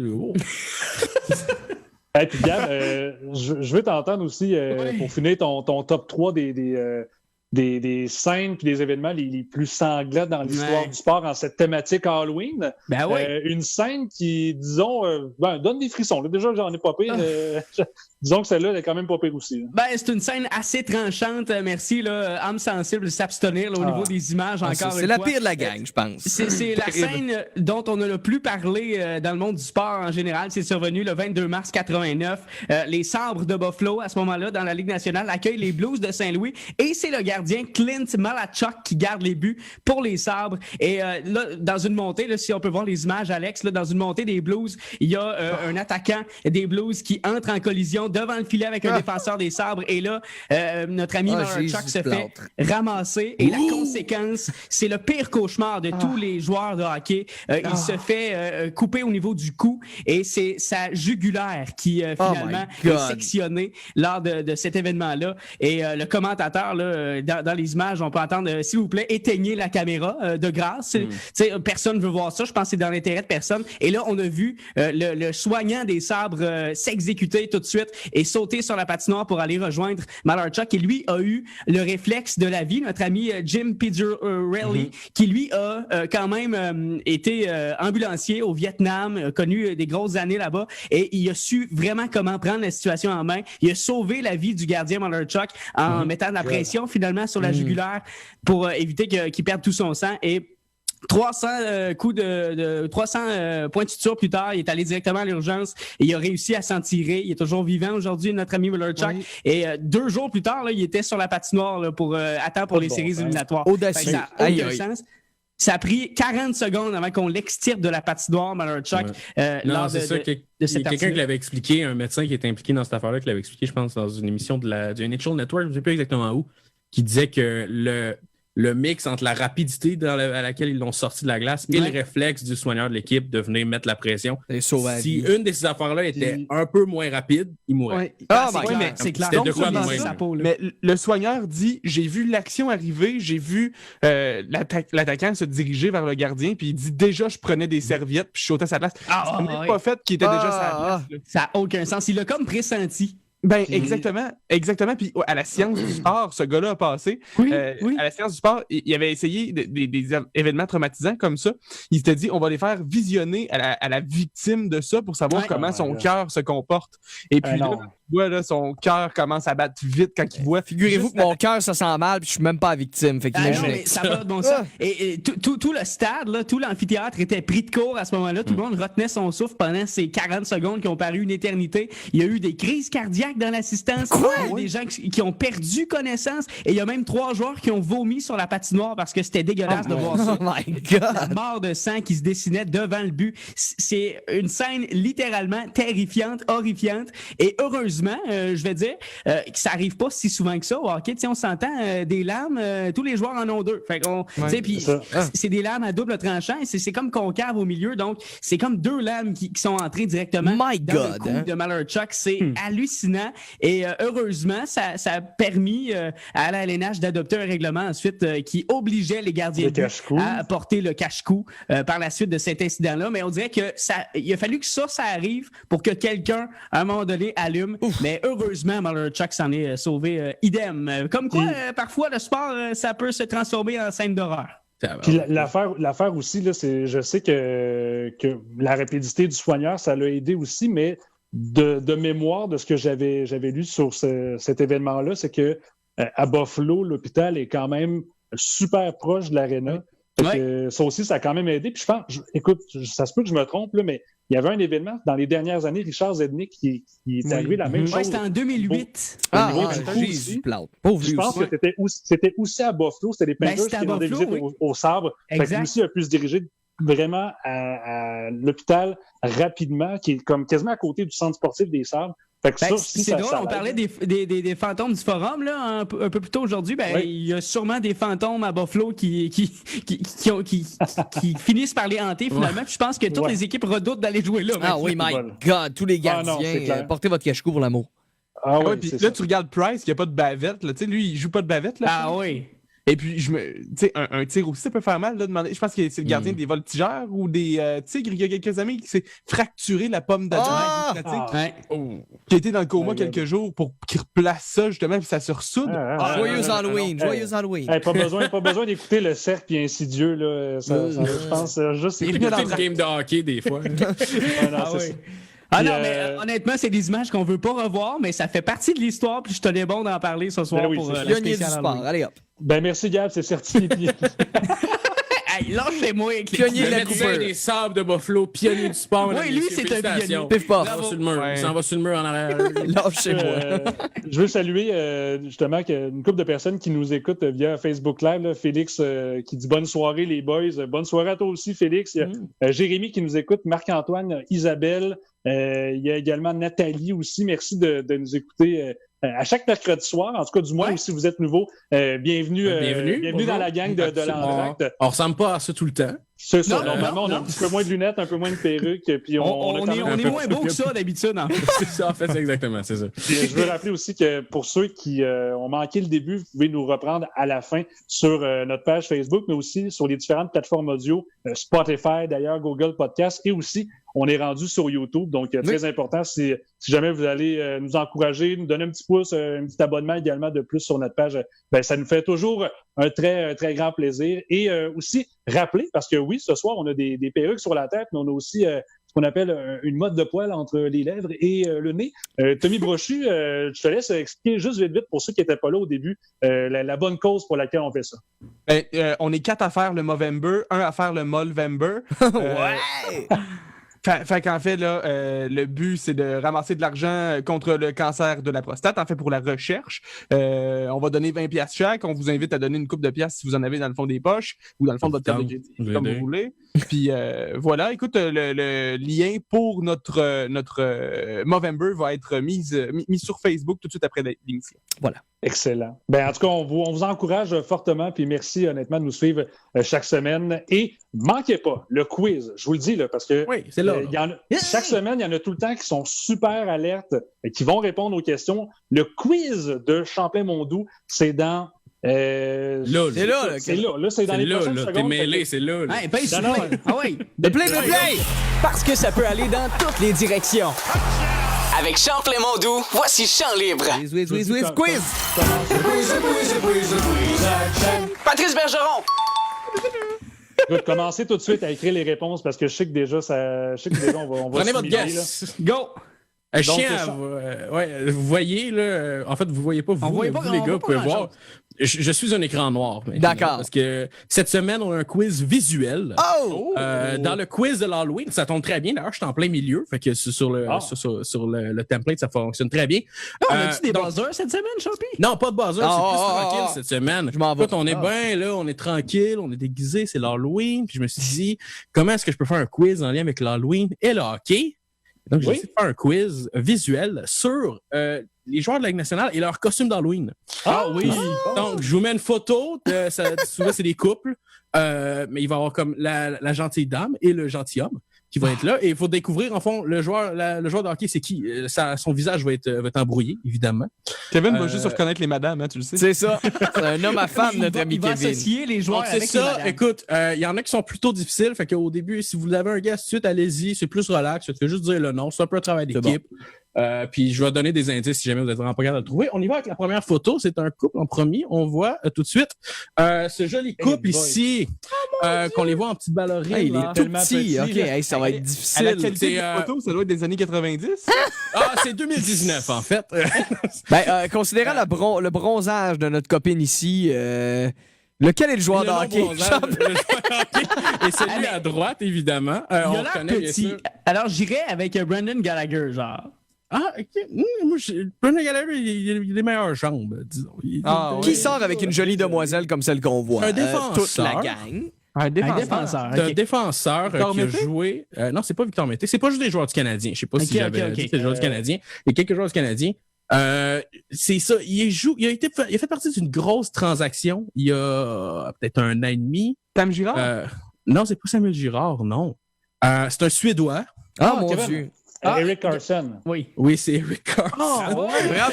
Et puis Gab, je veux t'entendre aussi pour finir ton top 3 des scènes et des événements les plus sanglants dans l'histoire du sport en cette thématique Halloween. Une scène qui, disons, donne des frissons. Là, déjà, j'en ai pas pire. Disons que celle-là, elle est quand même pas pire aussi. C'est une scène assez tranchante, merci. Là, âme sensible, s'abstenir au niveau des images encore. C'est la pire de la gang, je pense. C'est la scène dont on a le plus parlé dans le monde du sport en général. C'est survenu le 22 mars 89. Les Sabres de Buffalo, à ce moment-là, dans la Ligue nationale, accueillent les Blues de Saint-Louis et c'est le gardien Clint Malachuk qui garde les buts pour les Sabres. Et là, dans une montée, là, si on peut voir les images, Alex, là, dans une montée des Blues, il y a un attaquant des Blues qui entre en collision devant le filet avec un défenseur des Sabres. Et là, notre ami Malachuk se fait ramasser. Et la conséquence, c'est le pire cauchemar de tous les joueurs de hockey. Il se fait couper au niveau du cou et c'est sa jugulaire qui finalement est sectionnée lors de cet événement-là. Et le commentateur, là, dans les images, on peut entendre, s'il vous plaît, éteignez la caméra de grâce. Personne ne veut voir ça. Je pense que c'est dans l'intérêt de personne. Et là, on a vu le soignant des Sabres s'exécuter tout de suite et sauter sur la patinoire pour aller rejoindre Malachuk, qui lui a eu le réflexe de la vie. Notre ami Jim Pizzarelli, qui lui a quand même été ambulancier au Vietnam, connu des grosses années là-bas, et il a su vraiment comment prendre la situation en main. Il a sauvé la vie du gardien Malachuk en mettant de la pression finalement sur la jugulaire pour éviter qu'il perde tout son sang. Et 300 coups de 300 points de suture plus tard, il est allé directement à l'urgence et il a réussi à s'en tirer. Il est toujours vivant aujourd'hui, notre ami Miller-Chuck. Oui. Et 2 jours plus tard, là, il était sur la patinoire là, pour attendre pour les séries éliminatoires. Audacieux. Ça n'a aucun sens. Ça a pris 40 secondes avant qu'on l'extirpe de la patinoire, Miller-Chuck. Non, c'est ça. Il y a quelqu'un qui l'avait expliqué, un médecin qui était impliqué dans cette affaire-là, qui l'avait expliqué, je pense, dans une émission du NHL Network, je ne sais plus exactement où, qui disait que le mix entre la rapidité à laquelle ils l'ont sorti de la glace et le réflexe du soigneur de l'équipe de venir mettre la pression. Si une de ces affaires-là était un peu moins rapide, il mourrait. C'est clair. C'était de quoi moins. Mais le soigneur dit, j'ai vu l'action arriver, j'ai vu l'attaquant se diriger vers le gardien, puis il dit déjà je prenais des serviettes puis je sautais à sa place. Ça n'est pas fait qu'il était déjà à sa place. Ça n'a aucun sens. Il l'a comme pressenti. Ben, exactement. Puis à la science du sport, ce gars-là a passé. Oui. À la science du sport, il avait essayé des événements traumatisants comme ça. Il s'était dit, on va les faire visionner à la victime de ça pour savoir comment son cœur se comporte. Et puis là, son cœur commence à battre vite quand il voit. Figurez-vous que mon cœur se sent mal puis je suis même pas victime. Fait mais ça va de bon sens. Et tout le stade, là, tout l'amphithéâtre était pris de court à ce moment-là. Tout le monde retenait son souffle pendant ces 40 secondes qui ont paru une éternité. Il y a eu des crises cardiaques dans l'assistance. Des gens qui ont perdu connaissance. Et il y a même 3 joueurs qui ont vomi sur la patinoire parce que c'était dégueulasse de voir ça. Oh my God! La mort de sang qui se dessinait devant le but. C'est une scène littéralement terrifiante, horrifiante. Et heureusement, je vais dire, que ça arrive pas si souvent que ça au hockey. On s'entend des lames, tous les joueurs en ont 2. Fait qu'on, c'est des lames à double tranchant et c'est comme concave au milieu. Donc, c'est comme 2 lames qui sont entrées directement dans le cou de Miller-Chuck. C'est hallucinant. Et heureusement, ça a permis à la LNH d'adopter un règlement ensuite qui obligeait les gardiens de but à porter le cache-cou par la suite de cet incident-là. Mais on dirait que il a fallu que ça arrive pour que quelqu'un, à un moment donné, allume. Mais heureusement, Miller-Chuck s'en est sauvé idem. Comme quoi, parfois, le sport, ça peut se transformer en scène d'horreur. Puis l'affaire aussi, là, je sais que la rapidité du soigneur, ça l'a aidé aussi, mais de mémoire de ce que j'avais lu sur cet événement-là, c'est que à Buffalo, l'hôpital est quand même super proche de l'aréna. Ça aussi, ça a quand même aidé. Puis je pense, écoute, ça se peut que je me trompe, là, mais il y avait un événement dans les dernières années, Richard Zednik, qui est arrivé la même chose. Oui, c'était en 2008. Je pense que c'était aussi à Buffalo. C'était les Panthers qui rendaient visite au Sabre. Fait que lui aussi a pu se diriger vraiment à l'hôpital rapidement, qui est comme quasiment à côté du centre sportif des Sabres. C'est drôle, on parlait des fantômes du forum là, un peu plus tôt aujourd'hui. Il y a sûrement des fantômes à Buffalo qui finissent par les hanter finalement. Puis je pense que toutes les équipes redoutent d'aller jouer là. Ah oui, my God, tous les gardiens, portez votre cache-cou pour l'amour. Puis là, tu regardes Price, il n'y a pas de bavette. Là. Lui, il joue pas de bavette. Là, ah oui. Et puis, un tigre aussi, ça peut faire mal. Là, je pense que c'est le gardien des voltigeurs ou des tigres. Il y a quelques années qui s'est fracturé la pomme d'Adam qui a été dans le coma quelques jours pour qu'il replace ça, justement, puis ça se ressoude. Joyeux Halloween, joyeux Halloween. Pas besoin d'écouter le cercle insidieux. Là. Je pense juste... Il y a une game de hockey, des fois. Mais honnêtement, c'est des images qu'on veut pas revoir, mais ça fait partie de l'histoire, puis je tenais bon d'en parler ce soir pour la spéciale Halloween. Allez hop. Merci Gab, c'est certifié. Hey, lâchez-moi avec pionnier de la médecin des Sables de Buffalo, pionnier du sport. Oui, lui, c'est un pionnier. Pif paf. Il s'en va sur le mur en arrière. Lâchez-moi. Je veux saluer justement une couple de personnes qui nous écoutent via Facebook Live. Là. Félix qui dit bonne soirée les boys. Bonne soirée à toi aussi Félix. Il y a Jérémy qui nous écoute, Marc-Antoine, Isabelle. Il y a également Nathalie aussi. Merci de nous écouter à chaque mercredi soir. En tout cas, du moins, si vous êtes nouveau, bienvenue dans la gang de l'Entracte. On ressemble pas à ça tout le temps. C'est ça. Normalement, on a un petit peu moins de lunettes, un peu moins de perruques. Puis on est moins beau que ça d'habitude. C'est ça, en fait, c'est exactement, c'est ça. Puis, je veux rappeler aussi que pour ceux qui ont manqué le début, vous pouvez nous reprendre à la fin sur notre page Facebook, mais aussi sur les différentes plateformes audio, Spotify, d'ailleurs, Google Podcast, et aussi on est rendu sur YouTube, donc très important, si jamais vous allez nous encourager, nous donner un petit pouce, un petit abonnement également de plus sur notre page, ça nous fait toujours un très grand plaisir. Et aussi rappeler, parce que oui, ce soir, on a des perruques sur la tête, mais on a aussi ce qu'on appelle une motte de poil entre les lèvres et le nez. Tommy Brochu, je te laisse expliquer juste vite pour ceux qui n'étaient pas là au début, la bonne cause pour laquelle on fait ça. On est 4 à faire le Movember, 1 à faire le Molvember. Ouais! Fait qu'en fait, là, le but, c'est de ramasser de l'argent contre le cancer de la prostate, en fait, pour la recherche. On va donner 20$ chaque. On vous invite à donner une coupe de piastres si vous en avez dans le fond des poches ou dans le fond de votre carte de crédit, comme vous voulez. Puis voilà, écoute, le lien pour notre Movember va être mis sur Facebook tout de suite après l'émission. Voilà. Excellent. Ben, en tout cas, on vous encourage fortement, puis merci honnêtement de nous suivre chaque semaine. Et manquez pas le quiz, je vous le dis, là, parce que oui, c'est là. Chaque semaine, il y en a tout le temps qui sont super alertes et qui vont répondre aux questions. Le quiz de Champlain-Mondou, c'est dans... là, c'est dans les prochaines secondes. T'es mêlé, c'est là. Hey, paye sur play. Ah oui. De play! Parce que ça peut aller dans toutes les directions. Avec Champlain-Mondou, voici Champ Libre. Quiz! Patrice Bergeron. Écoute, commencez tout de suite à écrire les réponses parce que je sais que déjà, on va prenez votre guess. Go! Chien, vous voyez, là, en fait, vous voyez pas, vous les gars, pouvez voir. Je suis un écran noir. D'accord. Parce que cette semaine, on a un quiz visuel. Dans le quiz de l'Halloween, ça tombe très bien. D'ailleurs, je suis en plein milieu. Fait que sur le template, ça fonctionne très bien. On a-tu des buzzers cette semaine, Choppy? Non, pas de buzzers. C'est plus tranquille cette semaine. Je m'en vais. Écoute, on est bien, là, on est tranquille, on est déguisé, c'est l'Halloween. Puis je me suis dit, comment est-ce que je peux faire un quiz en lien avec l'Halloween et le hockey? Donc, j'ai essayé de faire un quiz visuel sur les joueurs de la Ligue nationale et leurs costumes d'Halloween. Donc, je vous mets une photo. Souvent, c'est des couples, mais il va y avoir comme la gentille dame et le gentilhomme qui vont être là. Et il faut découvrir, en fond, le joueur de hockey, c'est qui? Son visage va être embrouillé, évidemment. Kevin va juste reconnaître les madames, hein, tu le sais. C'est ça. C'est un homme à femme, notre ami Kevin. Il va associer les joueurs avec c'est ça. Écoute, il y en a qui sont plutôt difficiles. Fait qu'au début, si vous avez un gars tout de suite, allez-y. C'est plus relax. Tu fais juste dire le nom. C'est un peu un travail d'équipe. Puis je vais donner des indices si jamais vous êtes vraiment pas capable de le trouver. On y va avec la première photo. C'est un couple en premier. On voit tout de suite ce joli couple ici, qu'on les voit en petite ballerine. Il est tout petit. OK, ça va être difficile. La qualité de photo, ça doit être des années 90. C'est 2019, en fait. Considérant le bronzage de notre copine ici, lequel est le joueur de hockey? Et celui à droite, évidemment. Il a l'air petit. Alors, j'irais avec Brendan Gallagher, genre. OK. Moi, Brendan Gallagher, il a les meilleures jambes, disons. Qui sort avec une jolie demoiselle comme celle qu'on voit? Un défenseur. Toute la gang. Un défenseur qui a joué... non, c'est pas Victor Mété. C'est pas juste des joueurs du Canadien. Je sais pas si j'avais dit que c'était des joueurs du Canadien. Il y a quelques joueurs du Canadien. C'est ça. Il a fait partie d'une grosse transaction il y a peut-être 1 an et demi. Sam Girard? Non, c'est pas Samuel Girard, non. C'est un Suédois. Mon Dieu. Eric Carlson. Oui, c'est Eric Carlson. Bravo,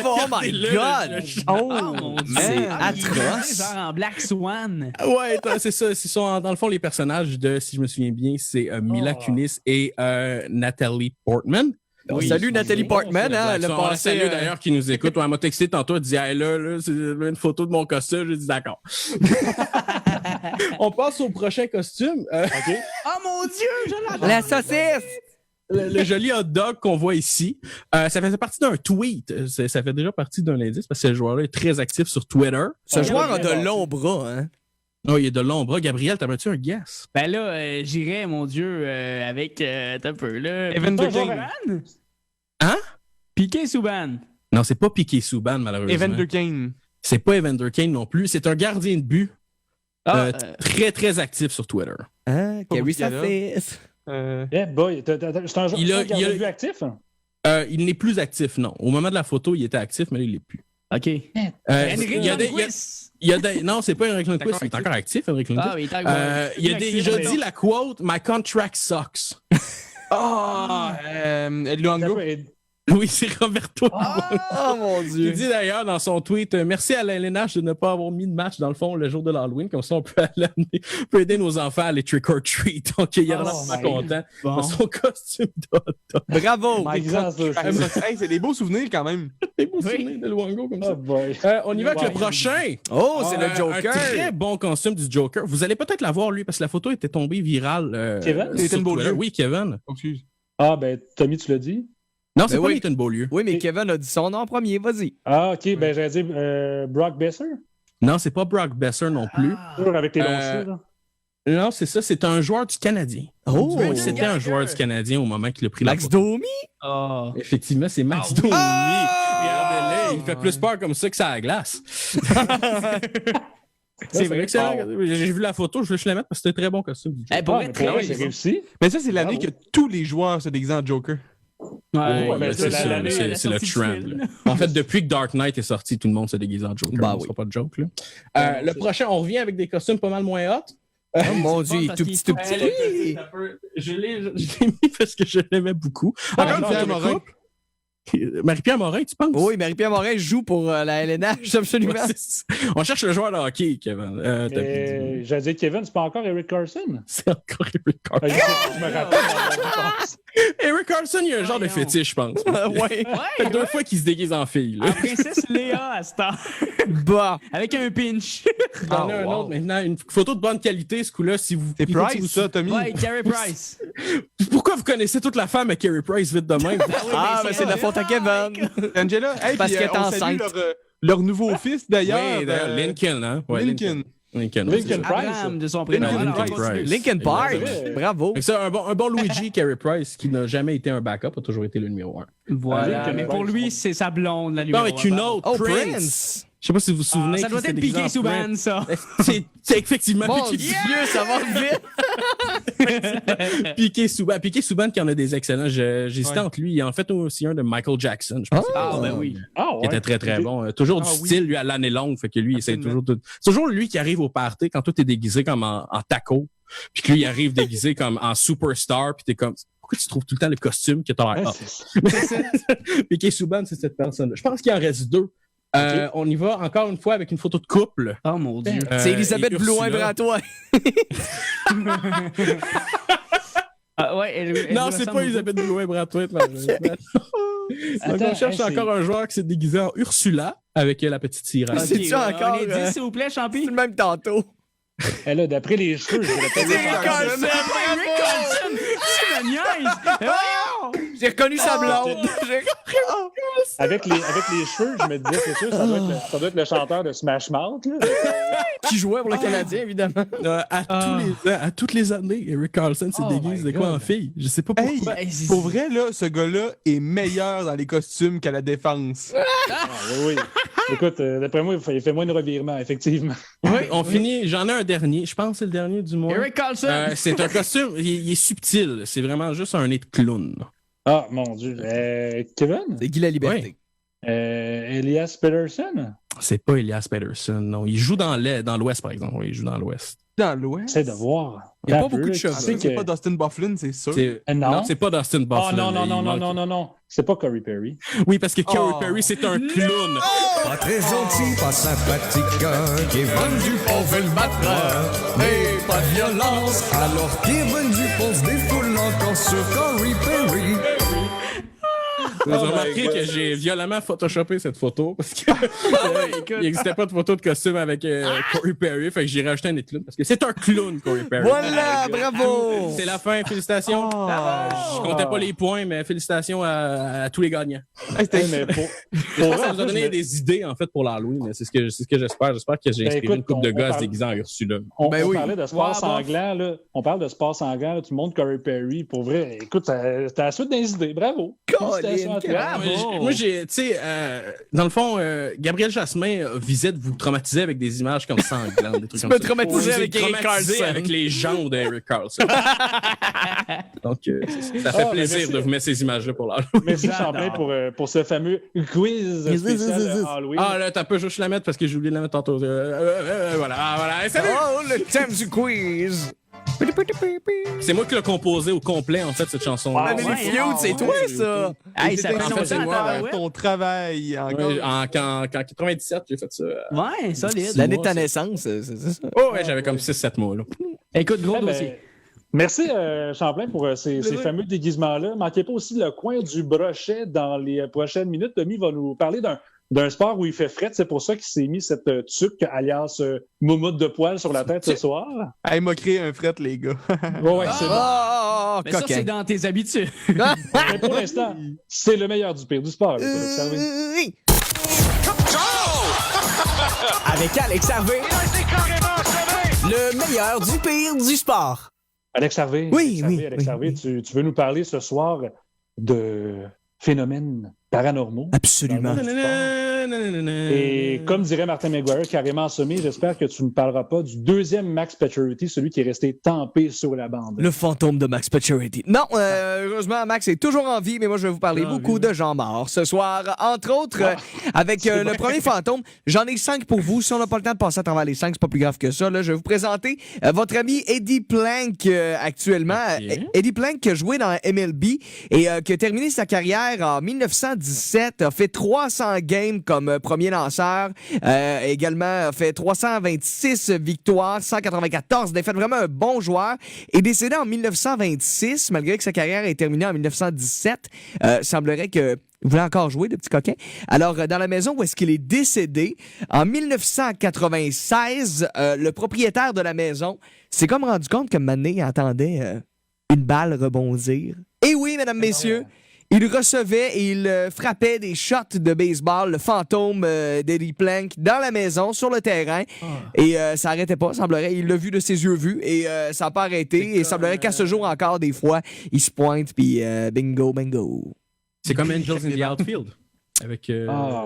oh my God! Mon Dieu. C'est atroce. Genre en Black Swan. Ouais, c'est ça. Dans le fond, les personnages de, si je me souviens bien, c'est Mila Kunis et Natalie Portman. Salut Nathalie Portman, le passé d'ailleurs qui nous écoute. Elle m'a texté tantôt, elle dit hey, là, c'est une photo de mon costume. J'ai dit d'accord. On passe au prochain costume. OK. Oh mon Dieu, je l'adore. La saucisse! Le joli hot dog qu'on voit ici, ça faisait partie d'un tweet. Ça fait déjà partie d'un indice parce que ce joueur-là est très actif sur Twitter. Ce joueur a de longs bras, hein? Oh, il a de longs bras. Gabriel, t'as-tu un guess? Ben là, j'irais, mon Dieu, avec... t'as un peu, là... Evander Kane. Hein? Piqué Souban. Non, c'est pas Piqué Souban, malheureusement. Evander Kane. C'est pas Evander Kane non plus. C'est un gardien de but très, très actif sur Twitter. Gary Safis. Boy, c'est un joueur qui a vu actif? Il n'est plus actif, non. Au moment de la photo, il était actif, mais là, il l'est plus. OK. Non, c'est pas Henrik Lundqvist. Il est encore actif, Henrik Lundqvist. Il a déjà dit la quote « My contract sucks ». Luongo. Oui, c'est Roberto. Oh mon Dieu. Il dit d'ailleurs dans son tweet merci à Alain Lénache de ne pas avoir mis de match dans le fond le jour de l'Halloween. Comme ça, on peut aider nos enfants à aller trick or treat. Donc, il est vraiment content de son costume d'Otto. Bravo. C'est des beaux souvenirs quand même. Des beaux souvenirs de Luongo comme ça. On y va avec le prochain. C'est le Joker. Un très bon costume du Joker. Vous allez peut-être l'avoir, lui, parce que la photo était tombée virale. Kevin? Kevin? Oui, Kevin. Excuse. Ah, ben, Tommy, tu l'as dit? Non, c'est Ben pas oui. Nathan Beaulieu. Oui, mais Kevin a dit son nom en premier, vas-y. Ah, OK, ben, j'allais dire Brock Besser. Non, c'est pas Brock Besser non plus. Toujours avec les longs cheveux, là. Non, c'est ça, c'est un joueur du Canadien. Oh! C'était un joueur du Canadien au moment qu'il a pris Max la photo. Domi? Ah. Effectivement, c'est Max Domi. Regardez-le, il fait plus peur comme ça que ça à la glace. C'est vrai que j'ai vu la photo, je vais la mettre parce que c'était un très bon costume. C'est réussi. Mais ça, c'est l'année que tous les joueurs se déguisent en Joker. Ouais, c'est ça, c'est le trend. En fait, depuis que Dark Knight est sorti, tout le monde se déguise en Joker. Bah Ce oui. sera pas de joke. Là. Le prochain, on revient avec des costumes pas mal moins hot. Oh mon Dieu, il est tout petit, tout petit. Je l'ai mis parce que je l'aimais beaucoup. Encore une fois, Morin. Marie-Pierre Morin, tu penses? Oui, Marie-Pierre Morin joue pour la LNH, absolument. Ouais, on cherche le joueur de hockey, Kevin. J'allais dire, Kevin, c'est pas encore Eric Carson? C'est encore Eric Carson. Je me rappelle. Eric Carson, il a un genre de fétiche, je pense. Ouais. Ça fait 2 fois qu'il se déguise en fille. Là. La princesse Léa à cette heure. Bah. Avec un pinch. J'en ai un autre maintenant. Une photo de bonne qualité, ce coup-là. Si vous, C'est écoute, Price, si vous- ça, Tommy? Ouais, Carey Price. Pourquoi vous connaissez toute la femme à Carey Price vite de même? Ah, ben c'est de la faute à Kevin. Angela, hey, Parce puis, qu'elle est on salue enceinte. leur nouveau fils, d'ailleurs. Oui, d'ailleurs, Lincoln, hein? Ouais, Lincoln. Lincoln Abraham, de son prénom. Lincoln Alors, Price. Lincoln Park. Ouais. Bravo. Fait que ça, un bon Luigi Carey Price qui n'a jamais été un backup, a toujours été le numéro 1. Voilà. Lincoln Mais pour Price, lui, c'est sa blonde, la Non, numéro avec une un. autre, Oh, Prince. Prince. Je sais pas si vous vous souvenez. Ça doit être Piqué Souban, ça. C'est effectivement Mon Piqué Dieu, ça va vite. Piqué Souban. Piqué Souban qui en a des excellents. J'hésitais entre lui. Il en a fait aussi un de Michael Jackson, je pense. Ah, ben oui. Ah, Qui était très, très bon. Toujours du style, lui, à l'année longue. Fait que lui, c'est toujours lui qui arrive au party quand tout est déguisé comme en taco. Puis que lui, il arrive déguisé comme en superstar. Puis t'es comme, pourquoi tu trouves tout le temps le costume que t'as l'air hot? Piqué Souban, c'est cette personne-là. Je pense qu'il en reste 2. On y va encore une fois avec une photo de couple. Oh mon Dieu. C'est Elisabeth Blouin-Bratois. Ah, ouais, elle Non, me c'est semble pas Elisabeth Blouin-Bratois. Donc, on cherche encore un joueur qui s'est déguisé en Ursula avec la petite sirène. Ah, c'est-tu encore, Un indice, s'il vous plaît, Champi? C'est le même tantôt. Elle a d'après les cheveux, je dirais pas Eric Carson. Eric Carson! Tu me niaises! Voyons! J'ai reconnu sa blonde. avec les cheveux, je me disais, c'est sûr, ça doit être le chanteur de Smash Mouth. Là. Qui jouait pour le Canadien, évidemment. À toutes les années, Eric Carlson s'est déguisé de quoi en fille? Je sais pas pourquoi. Hey, pour vrai, là, ce gars-là est meilleur dans les costumes qu'à la défense. Oui. Écoute, d'après moi, il fait moins de revirements, effectivement. Oui, on finit. J'en ai un dernier. Je pense que c'est le dernier du mois. Eric Carlson! C'est un costume. Il est subtil. C'est vraiment juste un nez de clown. Ah, mon Dieu. Kevin? C'est Guy la Liberté. Elias Peterson? C'est pas Elias Peterson, non. Il joue dans l'Ouest, par exemple. Oui, il joue dans l'Ouest. Dans l'Ouest? C'est de voir. Il n'y a pas beaucoup de cheveux. C'est pas Dustin Bufflin, c'est sûr. Non, c'est pas Dustin Bufflin. non. C'est pas Corey Perry. Oui, parce que Corey Perry, c'est un clown. Pas très gentil, pas sympathique, qui est vendu pour le batteur. Mais pas de violence, alors qui est vendu pour se défoule encore sur Corey Perry. Vous avez remarqué que j'ai violemment photoshopé cette photo parce que il n'existait pas de photo de costume avec Corey Perry, fait que j'ai rajouté un nez de clown parce que c'est un clown, Corey Perry. Voilà, bravo! C'est la fin, félicitations. Je comptais pas les points, mais félicitations à tous les gagnants. Ça nous a donné des idées en fait pour l'Halloween. C'est ce que j'espère. J'espère que j'ai inspiré une couple de gars à se déguiser en Ursula. On parlait de sport sanglant, là. On parle de sport sanglant, là. Tout le monde Corey Perry. Pour vrai, écoute, t'as la suite des idées. Bravo! Moi, tu sais, dans le fond, Gabriel Jasmin visait de vous traumatiser avec des images comme sanglantes, des trucs comme ça. Tu peux traumatiser avec Eric Carlson. Avec les jambes d'Eric Carlson. Donc, ça fait plaisir de vous mettre ces images-là pour l'Halloween. Merci Champlain pour ce fameux quiz spécial Halloween. Ah là, t'as peu juste la mettre parce que j'ai oublié de la mettre tantôt. Voilà. Salut! Oh, le thème du quiz! C'est moi qui l'ai composé au complet, en fait, cette chanson. Ah, mais les feuds, c'est toi, ça! Hey, ça fait ton travail encore. En 97, j'ai fait ça. Ouais, solide. L'année de ta naissance, c'est ça? Oh, ouais, j'avais comme 6-7 mois, là. Écoute, gros dossier. Merci, Champlain, pour ces fameux déguisements-là. Manquez pas aussi le coin du brochet dans les prochaines minutes. Tommy va nous parler d'un sport où il fait fret. C'est pour ça qu'il s'est mis cette tuque, alias moumoute de poil sur la tête ce soir. Il m'a créé un fret, les gars. Ouais, c'est bon. sport Mais ça, coquin. c'est dans tes habitudes. Mais pour l'instant, c'est le meilleur du pire du sport. Avec Alex Harvey. Oui. Avec Alex Harvey, le meilleur du pire du sport. Alex Harvey, Alex Harvey, tu veux nous parler ce soir de phénomènes paranormaux? Absolument. Et comme dirait Martin McGuire, carrément assommé, j'espère que tu ne parleras pas du deuxième Max Pacioretty, celui qui est resté tempé sur la bande. Le fantôme de Max Pacioretty. Non, heureusement, Max est toujours en vie, mais moi, je vais vous parler beaucoup de gens morts ce soir. Entre autres, avec le premier fantôme, j'en ai 5 pour vous. Si on n'a pas le temps de passer à travers les 5, c'est pas plus grave que ça. Là, je vais vous présenter votre ami Eddie Plank actuellement. Eddie Plank qui a joué dans MLB et qui a terminé sa carrière en 1917, a fait 300 games comme premier lanceur, également a fait 326 victoires, 194 défaites, vraiment un bon joueur, est décédé en 1926, malgré que sa carrière est terminée en 1917. Semblerait que il voulait encore jouer, le petit coquin. Alors, dans la maison où est-ce qu'il est décédé, en 1996, le propriétaire de la maison s'est comme rendu compte que Mané entendait une balle rebondir. Et oui, mesdames, messieurs, il recevait et il frappait des shots de baseball, le fantôme d'Eddie Plank, dans la maison, sur le terrain. Et ça n'arrêtait pas, semblerait. Il l'a vu de ses yeux vus et ça n'a pas arrêté. Et semblerait qu'à ce jour encore, des fois, il se pointe puis bingo, bingo. C'est comme Angels in the Outfield. Avec,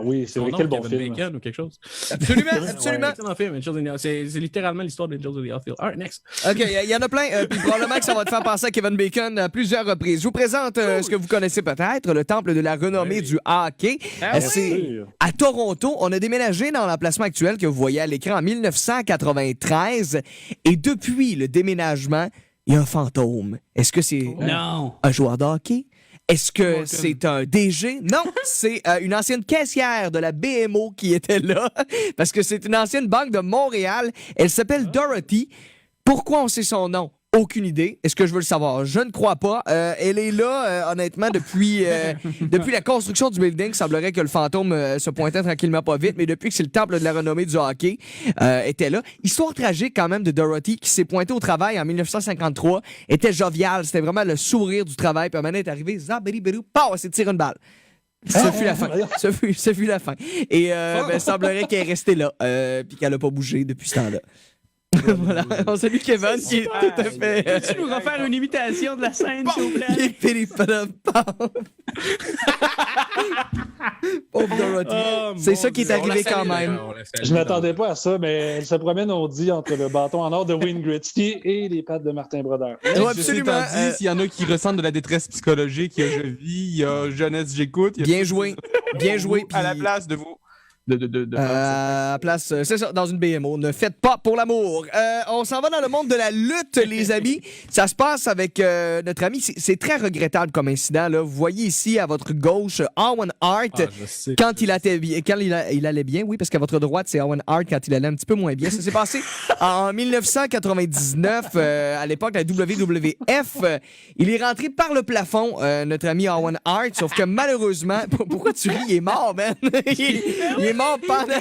oui, c'est quel bon Kevin film. Bacon ou quelque chose. Absolument, absolument. C'est littéralement l'histoire d'Angels in the Outfield. All right, next. OK, il y en a plein. Puis probablement que ça va te faire penser à Kevin Bacon à plusieurs reprises. Je vous présente ce que vous connaissez peut-être, le temple de la renommée du hockey. C'est à Toronto. On a déménagé dans l'emplacement actuel que vous voyez à l'écran en 1993. Et depuis le déménagement, il y a un fantôme. Est-ce que c'est un joueur de hockey? Est-ce que c'est un DG? Non, c'est une ancienne caissière de la BMO qui était là, parce que c'est une ancienne banque de Montréal. Elle s'appelle Dorothy. Pourquoi on sait son nom? Aucune idée. Est-ce que je veux le savoir? Je ne crois pas. Elle est là, honnêtement, depuis la construction du building. Il semblerait que le fantôme se pointait tranquillement pas vite, mais depuis que c'est le temple de la renommée du hockey, était là. Histoire tragique quand même de Dorothy qui s'est pointée au travail en 1953. Était joviale. C'était vraiment le sourire du travail. Puis à un moment donné, est arrivé, zabéribérou, pow, elle s'est tiré une balle. Ce fut la fin. Ce fut la fin. Et il semblerait qu'elle est restée là, puis qu'elle n'a pas bougé depuis ce temps-là. Voilà, on salue Kevin qui est tout à fait. Peux-tu nous refaire une imitation de la scène, s'il vous plaît? Pauvre Dorothy. C'est ça qui est arrivé quand même. Je ne m'attendais pas à ça, mais elle se promène, on dit, entre le bâton en or de Wayne Gretzky et les pattes de Martin Brodeur. Absolument. S'il y en a qui ressentent de la détresse psychologique, il y a Je vis, il y a Jeunesse, j'écoute. Bien joué. Bien joué. À la place de vous. À place, c'est ça, dans une BMO. Ne faites pas pour l'amour. On s'en va dans le monde de la lutte, les amis. Ça se passe avec notre ami. C'est très regrettable comme incident. Là. Vous voyez ici, à votre gauche, Owen Hart. Quand il allait bien, oui, parce qu'à votre droite, c'est Owen Hart quand il allait un petit peu moins bien. Ça s'est passé en 1999, à l'époque de la WWF. Il est rentré par le plafond, notre ami Owen Hart, sauf que malheureusement... Pourquoi tu ris? Il est mort, man! Il est mort pendant...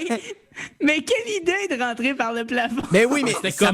Mais quelle idée de rentrer par le plafond! Mais oui, mais ça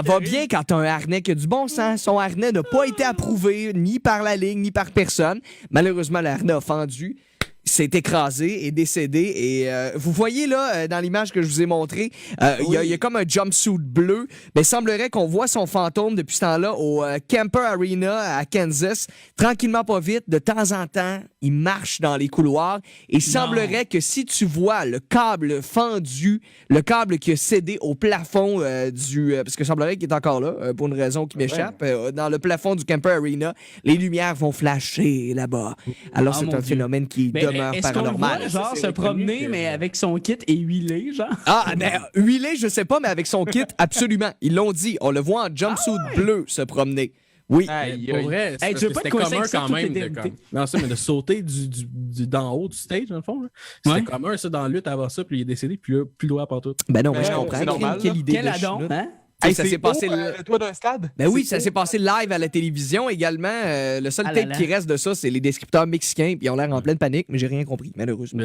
va bien quand t'as un harnais qui a du bon sens. Son harnais n'a pas été approuvé ni par la Ligue, ni par personne. Malheureusement, le harnais a fendu. S'est écrasé et décédé. Et vous voyez là, dans l'image que je vous ai montrée, il y a comme un jumpsuit bleu. Mais il semblerait qu'on voit son fantôme depuis ce temps-là au Kemper Arena à Kansas. Tranquillement, pas vite, de temps en temps, il marche dans les couloirs. Et il semblerait que si tu vois le câble fendu, le câble qui a cédé au plafond parce que il semblerait qu'il est encore là, pour une raison qui m'échappe, dans le plafond du Kemper Arena, les lumières vont flasher là-bas. Alors c'est un phénomène qui demeure paranormal. Est-ce qu'on le voit, genre, se promener, mais avec son kit et huilé, genre? Ah, mais huilé, je sais pas, mais avec son kit, absolument. Ils l'ont dit. On le voit en jumpsuit bleu se promener. Oui. Pour vrai, tu veux pas c'était te coincer commun avec ça quand toute même. l'éternité? Non, ça, mais de sauter d'en haut du stage, dans le fond. C'était commun, ça, dans la lutte, avoir ça, puis il est décédé, puis là, plus droit à tout. Ben non, mais je comprends. C'est normal. Quelle idée Quel de adon, chenoute. hein? Hey, ça s'est passé le toit d'un stade? Ben oui, ça s'est passé live à la télévision également. Le seul tape qui reste de ça, c'est les descripteurs mexicains, puis ils ont l'air en pleine panique, mais j'ai rien compris, malheureusement.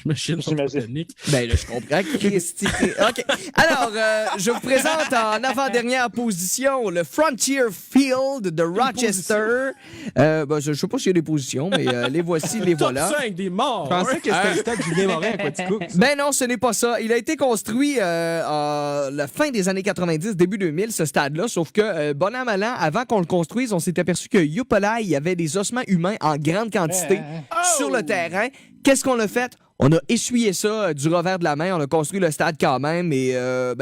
J'imagine qu'ils sont en panique. Ben là, je comprends. Christy. OK. Alors, je vous présente en avant-dernière position le Frontier Field de Rochester. Je sais pas s'il y a des positions, mais les voici, les voilà. 5 des morts! Je pensais que c'était le stade Julien Morin à Quaticook. Ben non, ce n'est pas ça. Il a été construit à la fin des années 90, début 2000, ce stade-là, sauf que, bon an, mal an, avant qu'on le construise, on s'est aperçu que Yupala, il y avait des ossements humains en grande quantité sur le terrain. Qu'est-ce qu'on a fait? On a essuyé ça du revers de la main, on a construit le stade quand même, et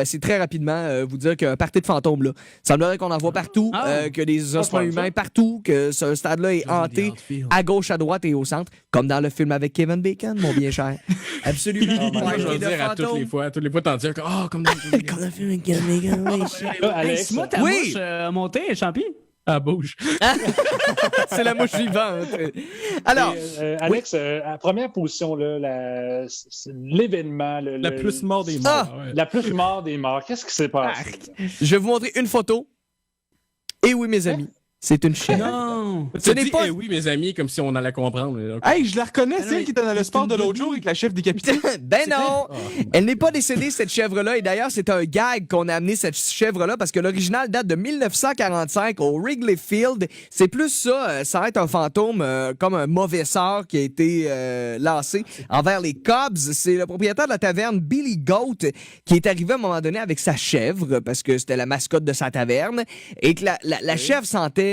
c'est très rapidement vous dire qu'un party de fantômes, là. Il semblerait qu'on en voit partout, que des ossements humains partout, que ce stade-là est hanté à gauche, à droite et au centre, comme dans le film avec Kevin Bacon, mon bien cher. Absolument. Moi, je vais dire à toutes les fois, t'en dis comme dans le film avec Kevin Bacon. Alex, moi, ta mouche montée, Champi? Ah, bouge. C'est la mouche vivante. Alors, Alex, à première position, là, l'événement. La plus mort des morts. La plus mort des morts. Qu'est-ce qui s'est passé? Je vais vous montrer une photo. Et oui, mes amis, c'est une chèvre. Non! Ce n'est pas... oui, mes amis, comme si on allait comprendre. Hey, je la reconnais, celle qui était dans le sport de l'autre jour avec la chèvre décapitée. Ben non! Elle n'est pas décédée, cette chèvre-là. Et d'ailleurs, c'est un gag qu'on a amené cette chèvre-là parce que l'original date de 1945 au Wrigley Field. C'est plus ça, ça va être un fantôme comme un mauvais sort qui a été lancé envers les Cubs. C'est le propriétaire de la taverne Billy Goat qui est arrivé à un moment donné avec sa chèvre parce que c'était la mascotte de sa taverne et que la chèvre sentait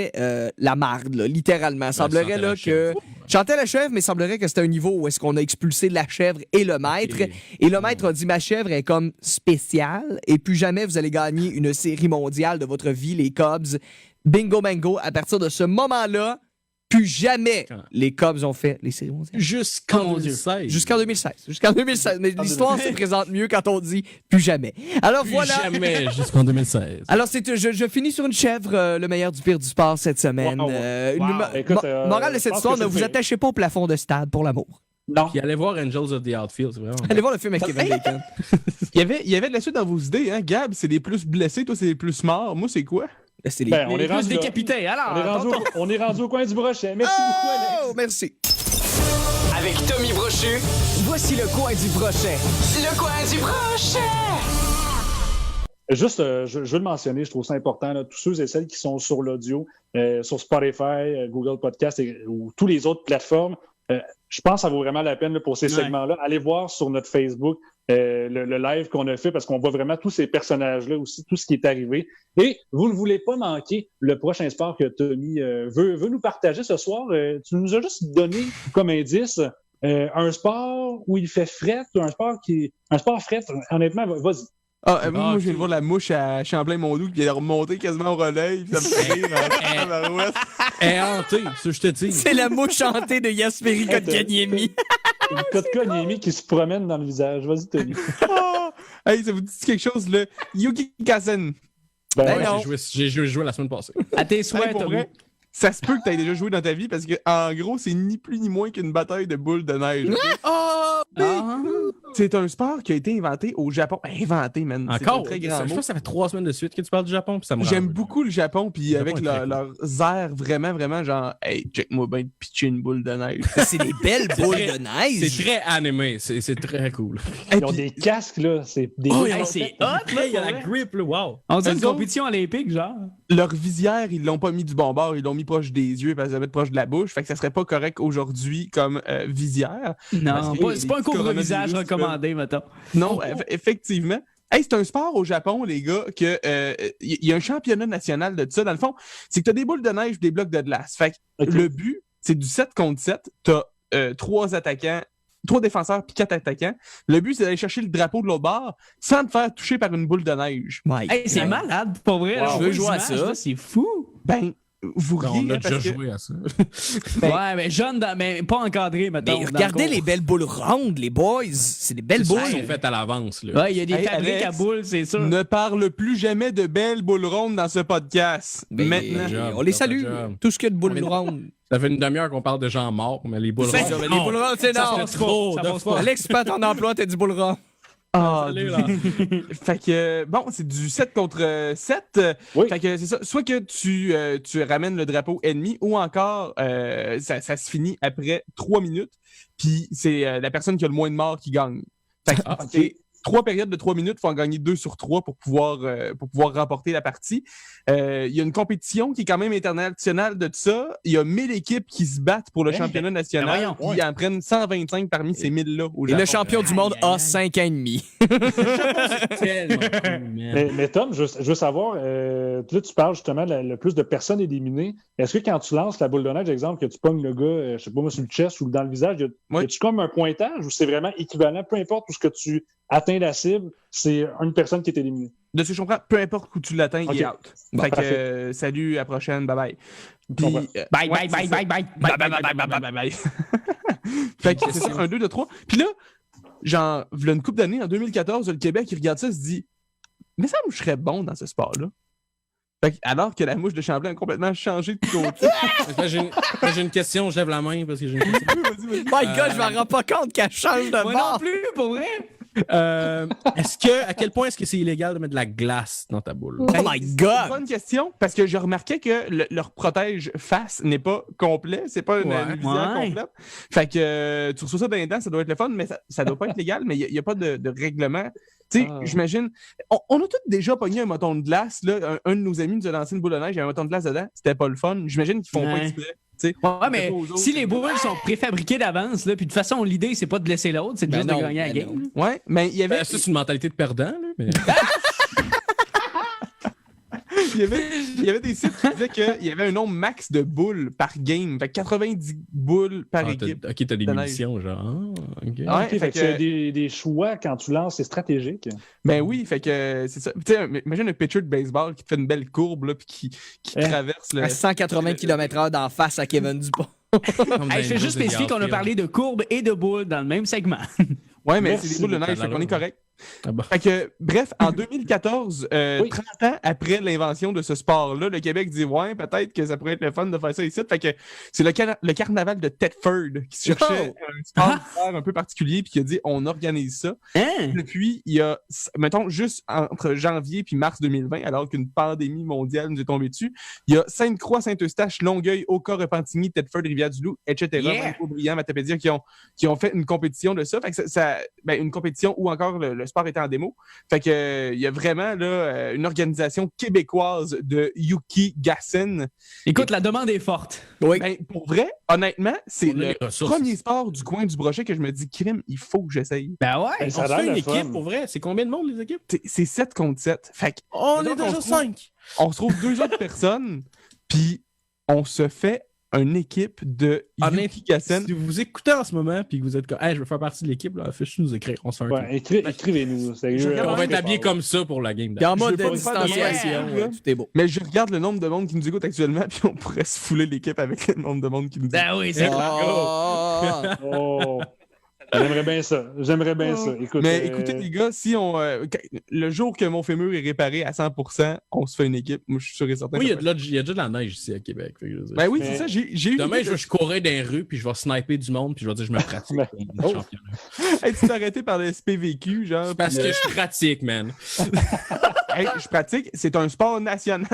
la marde, là, littéralement. Semblerait là que... Chantait la chèvre, mais semblerait que c'était un niveau où est-ce qu'on a expulsé la chèvre et le maître. Et le maître a dit, ma chèvre est comme spéciale et plus jamais vous allez gagner une série mondiale de votre vie, les Cubs. Bingo, bango. À partir de ce moment-là, plus jamais les Cubs ont fait les séries mondiales. Jusqu'en 2016. Jusqu'en 2016. Mais l'histoire se présente mieux quand on dit plus jamais. Alors plus voilà. Jamais jusqu'en 2016. Alors je finis sur une chèvre, le meilleur du pire du sport cette semaine. Morale de cette histoire, ne vous attachez pas au plafond de stade pour l'amour. Non. Puis allez voir Angels of the Outfield, c'est vraiment. Allez voir le film avec Kevin Bacon. Il y avait de la suite dans vos idées, hein, Gab? C'est les plus blessés, toi, c'est les plus morts. Moi, c'est quoi? On est rendu décapité. Alors, on est rendu au coin du brochet. Merci beaucoup, Alex. Merci. Avec Tommy Brochu, voici le coin du brochet. Le coin du brochet! Juste, je veux le mentionner, je trouve ça important, là, tous ceux et celles qui sont sur l'audio, sur Spotify, Google Podcast ou toutes les autres plateformes, je pense que ça vaut vraiment la peine là, pour ces segments-là. Allez voir sur notre Facebook le live qu'on a fait parce qu'on voit vraiment tous ces personnages-là aussi, tout ce qui est arrivé. Et vous ne voulez pas manquer le prochain sport que Tommy veut nous partager ce soir. Tu nous as juste donné comme indice un sport où il fait fret ou un sport fret. Honnêtement, vas-y. Moi, je viens de voir la mouche à Champlain-Mondou qui est remontée quasiment au relais. Ça me fait rire. Elle est hantée, ça je te dis. C'est la mouche hantée de Yasperi Kotkaniemi. Kotkaniemi qui se promène dans le visage. Vas-y, Tony. Hey, ça vous dit quelque chose, là? Yuki Kazen. J'ai joué la semaine passée. À tes souhaits, Tommy. Ça se peut que tu aies déjà joué dans ta vie parce que, en gros, c'est ni plus ni moins qu'une bataille de boules de neige. C'est un sport qui a été inventé au Japon. Inventé, man. Encore? Très grand je pense que ça fait 3 semaines de suite que tu parles du Japon. J'aime beaucoup le Japon, puis avec leurs airs vraiment, vraiment genre, hey, check-moi bien de pitcher une boule de neige. C'est des belles boules de neige. C'est très animé, c'est très cool. Ils ont des casques, là. C'est des c'est hot, là. Il y a la grip, là. Wow. On dirait une compétition olympique, genre. Leur visière, ils l'ont pas mis du bon bord, ils l'ont mis proche des yeux parce qu'ils avaient proche de la bouche. Fait que ça serait pas correct aujourd'hui comme visière. Non, c'est pas un couvre-visage recommandé, mettons. Non, effectivement. Hey, c'est un sport au Japon, les gars, que y a un championnat national de ça. Dans le fond, c'est que t'as des boules de neige et des blocs de glace. Fait que le but, c'est du 7 contre 7. T'as 3 attaquants, 3 défenseurs puis 4 attaquants. Le but, c'est d'aller chercher le drapeau de l'autre bord sans te faire toucher par une boule de neige. Hey, c'est malade, pour vrai. Wow. Je veux jouer à ça. C'est fou. Ben, vous riez. On a déjà joué à ça. Ouais, mais jeune, mais pas encadré, maintenant. Mais regardez les belles boules rondes, les boys. C'est des belles boules. Ils sont faites à l'avance, là. Ouais, il y a des fabriques à boules, c'est sûr. Ne parle plus jamais de belles boules rondes dans ce podcast. Maintenant. On les salue. Tout ce qu'il y a de boules rondes. Ça fait une demi-heure qu'on parle de gens morts, mais les boules rondes. Les boules rondes, c'est non. Trop. Alex, pas ton emploi, t'as dit boules rondes. Ah, Salut, là. Fait que, bon, c'est du 7 contre 7. Oui. Fait que c'est ça. Soit que tu ramènes le drapeau ennemi ou encore ça se finit après 3 minutes. Puis c'est la personne qui a le moins de morts qui gagne. Fait que c'est 3 périodes de 3 minutes, il faut en gagner 2 sur 3 pour pouvoir remporter la partie. Il y a une compétition qui est quand même internationale de ça. Il y a 1000 équipes qui se battent pour le championnat national. Puis ils en prennent 125 parmi ces 1000-là. Et le champion du monde a 5 ans et demi. Mais Tom, je veux savoir, là, tu parles justement le plus de personnes éliminées. Est-ce que quand tu lances la boule de neige, exemple, que tu pognes le gars, je sais pas moi, sur le chest ou dans le visage, y a-tu comme un pointage ou c'est vraiment équivalent, peu importe où ce que tu atteins la cible, c'est une personne qui est éliminée? De ce que je comprends, peu importe où tu l'atteins, il est out. Bon, fait que salut, à la prochaine, bye bye. Puis, Bye, bye, bye, bye, bye, bye, bye, bye, bye, bye, bye. Fait que c'est ça, 1, 2, 3. Puis là, genre, v'là une couple d'années, en 2014, le Québec, il regarde ça et se dit, mais ça me serait bon dans ce sport-là. Fait que, alors que la mouche de Champlain a complètement changé de côté. J'ai une question, je lève la main parce que j'ai une question. My God, je m'en rends pas compte qu'elle change de Moi bord. non plus, pour vrai. À quel point est-ce que c'est illégal de mettre de la glace dans ta boule? Oh my C'est une God! bonne question, parce que je remarquais que leur protège face n'est pas complet, c'est pas une visière complète. Fait que tu reçois ça dans les dents, ça doit être le fun, mais ça doit pas être légal, mais il n'y a pas de règlement. Tu sais, j'imagine, on a tous déjà pogné un moton de glace, là, un de nos amis nous a lancé une boule de neige, il y a un moton de glace dedans, c'était pas le fun. J'imagine qu'ils font pas exprès. Ouais, mais si les boules sont préfabriquées d'avance, puis de toute façon, l'idée, c'est pas de blesser l'autre, c'est juste de gagner la game. Ouais, mais il y avait. Ça, c'est une mentalité de perdant, là. Mais... il y avait des sites qui disaient qu'il y avait un nombre max de boules par game. Fait que 90 boules par équipe. Ok, t'as des munitions, genre. Ouais, fait que c'est des choix quand tu lances, c'est stratégique. Ben oui, fait que c'est ça. Tu sais, imagine un pitcher de baseball qui te fait une belle courbe, là, puis qui traverse le. À 180 km/h d'en face à Kevin Dupont. Je fais juste spécifier qu'on a parlé de courbes et de boules dans le même segment. Ouais, mais c'est des boules de neige, fait qu'on est correct. Fait que, bref, en 2014, 30 ans après l'invention de ce sport-là, le Québec dit ouais, peut-être que ça pourrait être le fun de faire ça ici. Fait que c'est le carnaval de Thetford qui cherchait un sport un peu particulier puis qui a dit on organise ça. Depuis, il y a, mettons, juste entre janvier puis mars 2020, alors qu'une pandémie mondiale nous est tombée dessus, il y a Sainte-Croix, Saint-Eustache, Longueuil, Oka, Repentigny, Thetford, Rivière-du-Loup, etc. Manteau-Briand, Matapédia qui ont fait une compétition de ça. Fait que une compétition où encore le sport était en démo. Fait que il y a vraiment là une organisation québécoise de Yuki Gassen. Écoute, la demande est forte. Oui. Ben, pour vrai, honnêtement, c'est le premier sport du coin du Brochet que je me dis, crime, il faut que j'essaye. Ben ouais. On se fait une équipe, pour vrai. C'est combien de monde, les équipes? C'est 7 contre 7. Fait que, on est déjà 5. On se trouve 2 autres personnes, puis on se fait une équipe de Yuki Gassen. Si vous vous écoutez en ce moment puis que vous êtes comme hey, je veux faire partie de l'équipe, là, faites nous écrire. On se fait un écrivez-nous. On va être habillés comme ça pour la game. En mode de distanciation, tout est beau. Mais je regarde le nombre de monde qui nous écoute actuellement, puis on pourrait se fouler l'équipe avec le nombre de monde qui nous écoute. Ben oui, c'est clair. J'aimerais bien ça. Écoute, mais écoutez, les gars, si le jour que mon fémur est réparé à 100%, on se fait une équipe. Moi, je suis sûr et certain. Oui, il y a déjà de la neige ici à Québec. Fait que ben oui, c'est ça. J'ai eu. Demain, je courir dans les rues, puis je vais sniper du monde, puis je vais dire je me pratique. Hey, tu t'es arrêté par le SPVQ, genre. C'est parce que je pratique, man. Hey, je pratique. C'est un sport national.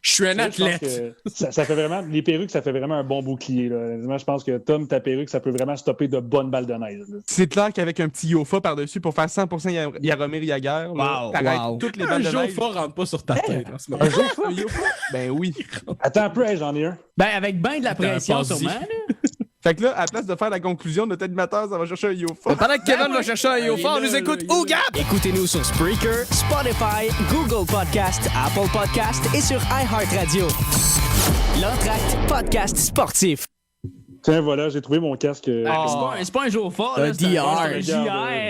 Je suis un athlète. Ça fait vraiment, les perruques, ça fait vraiment un bon bouclier. Là. Je pense que Tom, ta perruque, ça peut vraiment stopper de bonnes balles de neige. Là. C'est clair qu'avec un petit Yofa par-dessus pour faire 100% Jaromir Jagr, t'arrêtes toutes les balles de neige. Un Yofa rentre pas sur ta tête. Un Yofa? Ben oui. Attends un peu, j'en ai un. Ben avec ben de la pression, sûrement. Fait que là, à la place de faire la conclusion, notre animateur, ça va chercher un Yofa. Pendant que Kevin va chercher un Yofa, on nous écoute où, Gap? Écoutez-nous sur Spreaker, Spotify, Google Podcast, Apple Podcast et sur iHeartRadio. L'Entracte podcast sportif. Tiens, voilà, j'ai trouvé mon casque. C'est pas un jour fort. Un DR.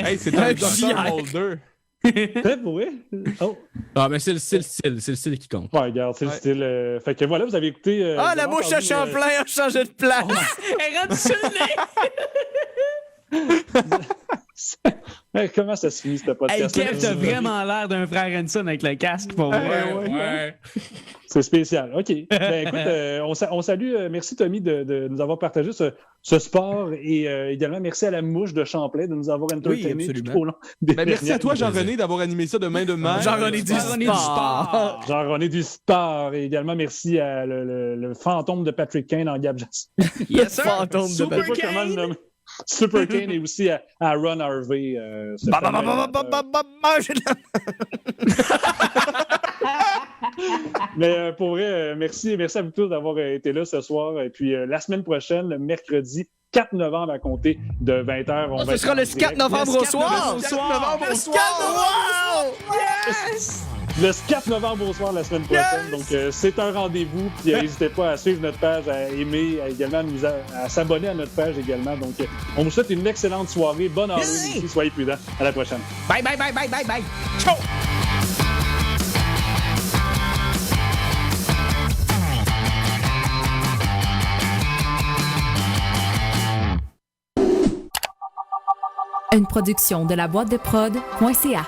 Hey, c'est un Dr. Holder. C'est vrai? Ah, mais c'est le style qui compte. Ouais, regarde, c'est le style. Fait que voilà, vous avez écouté. la mouche à Champlain a changé de place. Elle rentre sur le nez. Comment ça se finit, ce podcast? Hey, Kev, t'as vraiment l'air d'un frère Henson avec le casque, pour vrai. Ouais. C'est spécial. OK. Ben, écoute, on salue. Merci, Tommy, de nous avoir partagé ce sport et également merci à la mouche de Champlain de nous avoir entertainés tout au long. Merci à toi, Jean-René, d'avoir animé ça de main de main. Jean-René du sport. Jean-René du sport. Et également merci à le fantôme de Patrick Kane en Gab Jackson. Yes, sir. Fantôme de Patrick Kane. Super Kane et aussi à Ron Harvey. Mais pour vrai, merci à vous tous d'avoir été là ce soir. Et puis la semaine prochaine, le mercredi 4 novembre à compter de 20h. Ce sera le 4 novembre au soir! Le 4 novembre au soir la semaine prochaine. Donc, c'est un rendez-vous. Puis, n'hésitez pas à suivre notre page, à aimer, également à s'abonner à notre page également. Donc, on vous souhaite une excellente soirée. Bonne Halloween ici. Soyez prudents. À la prochaine. Bye. Ciao! Une production de la boîte de prod.ca.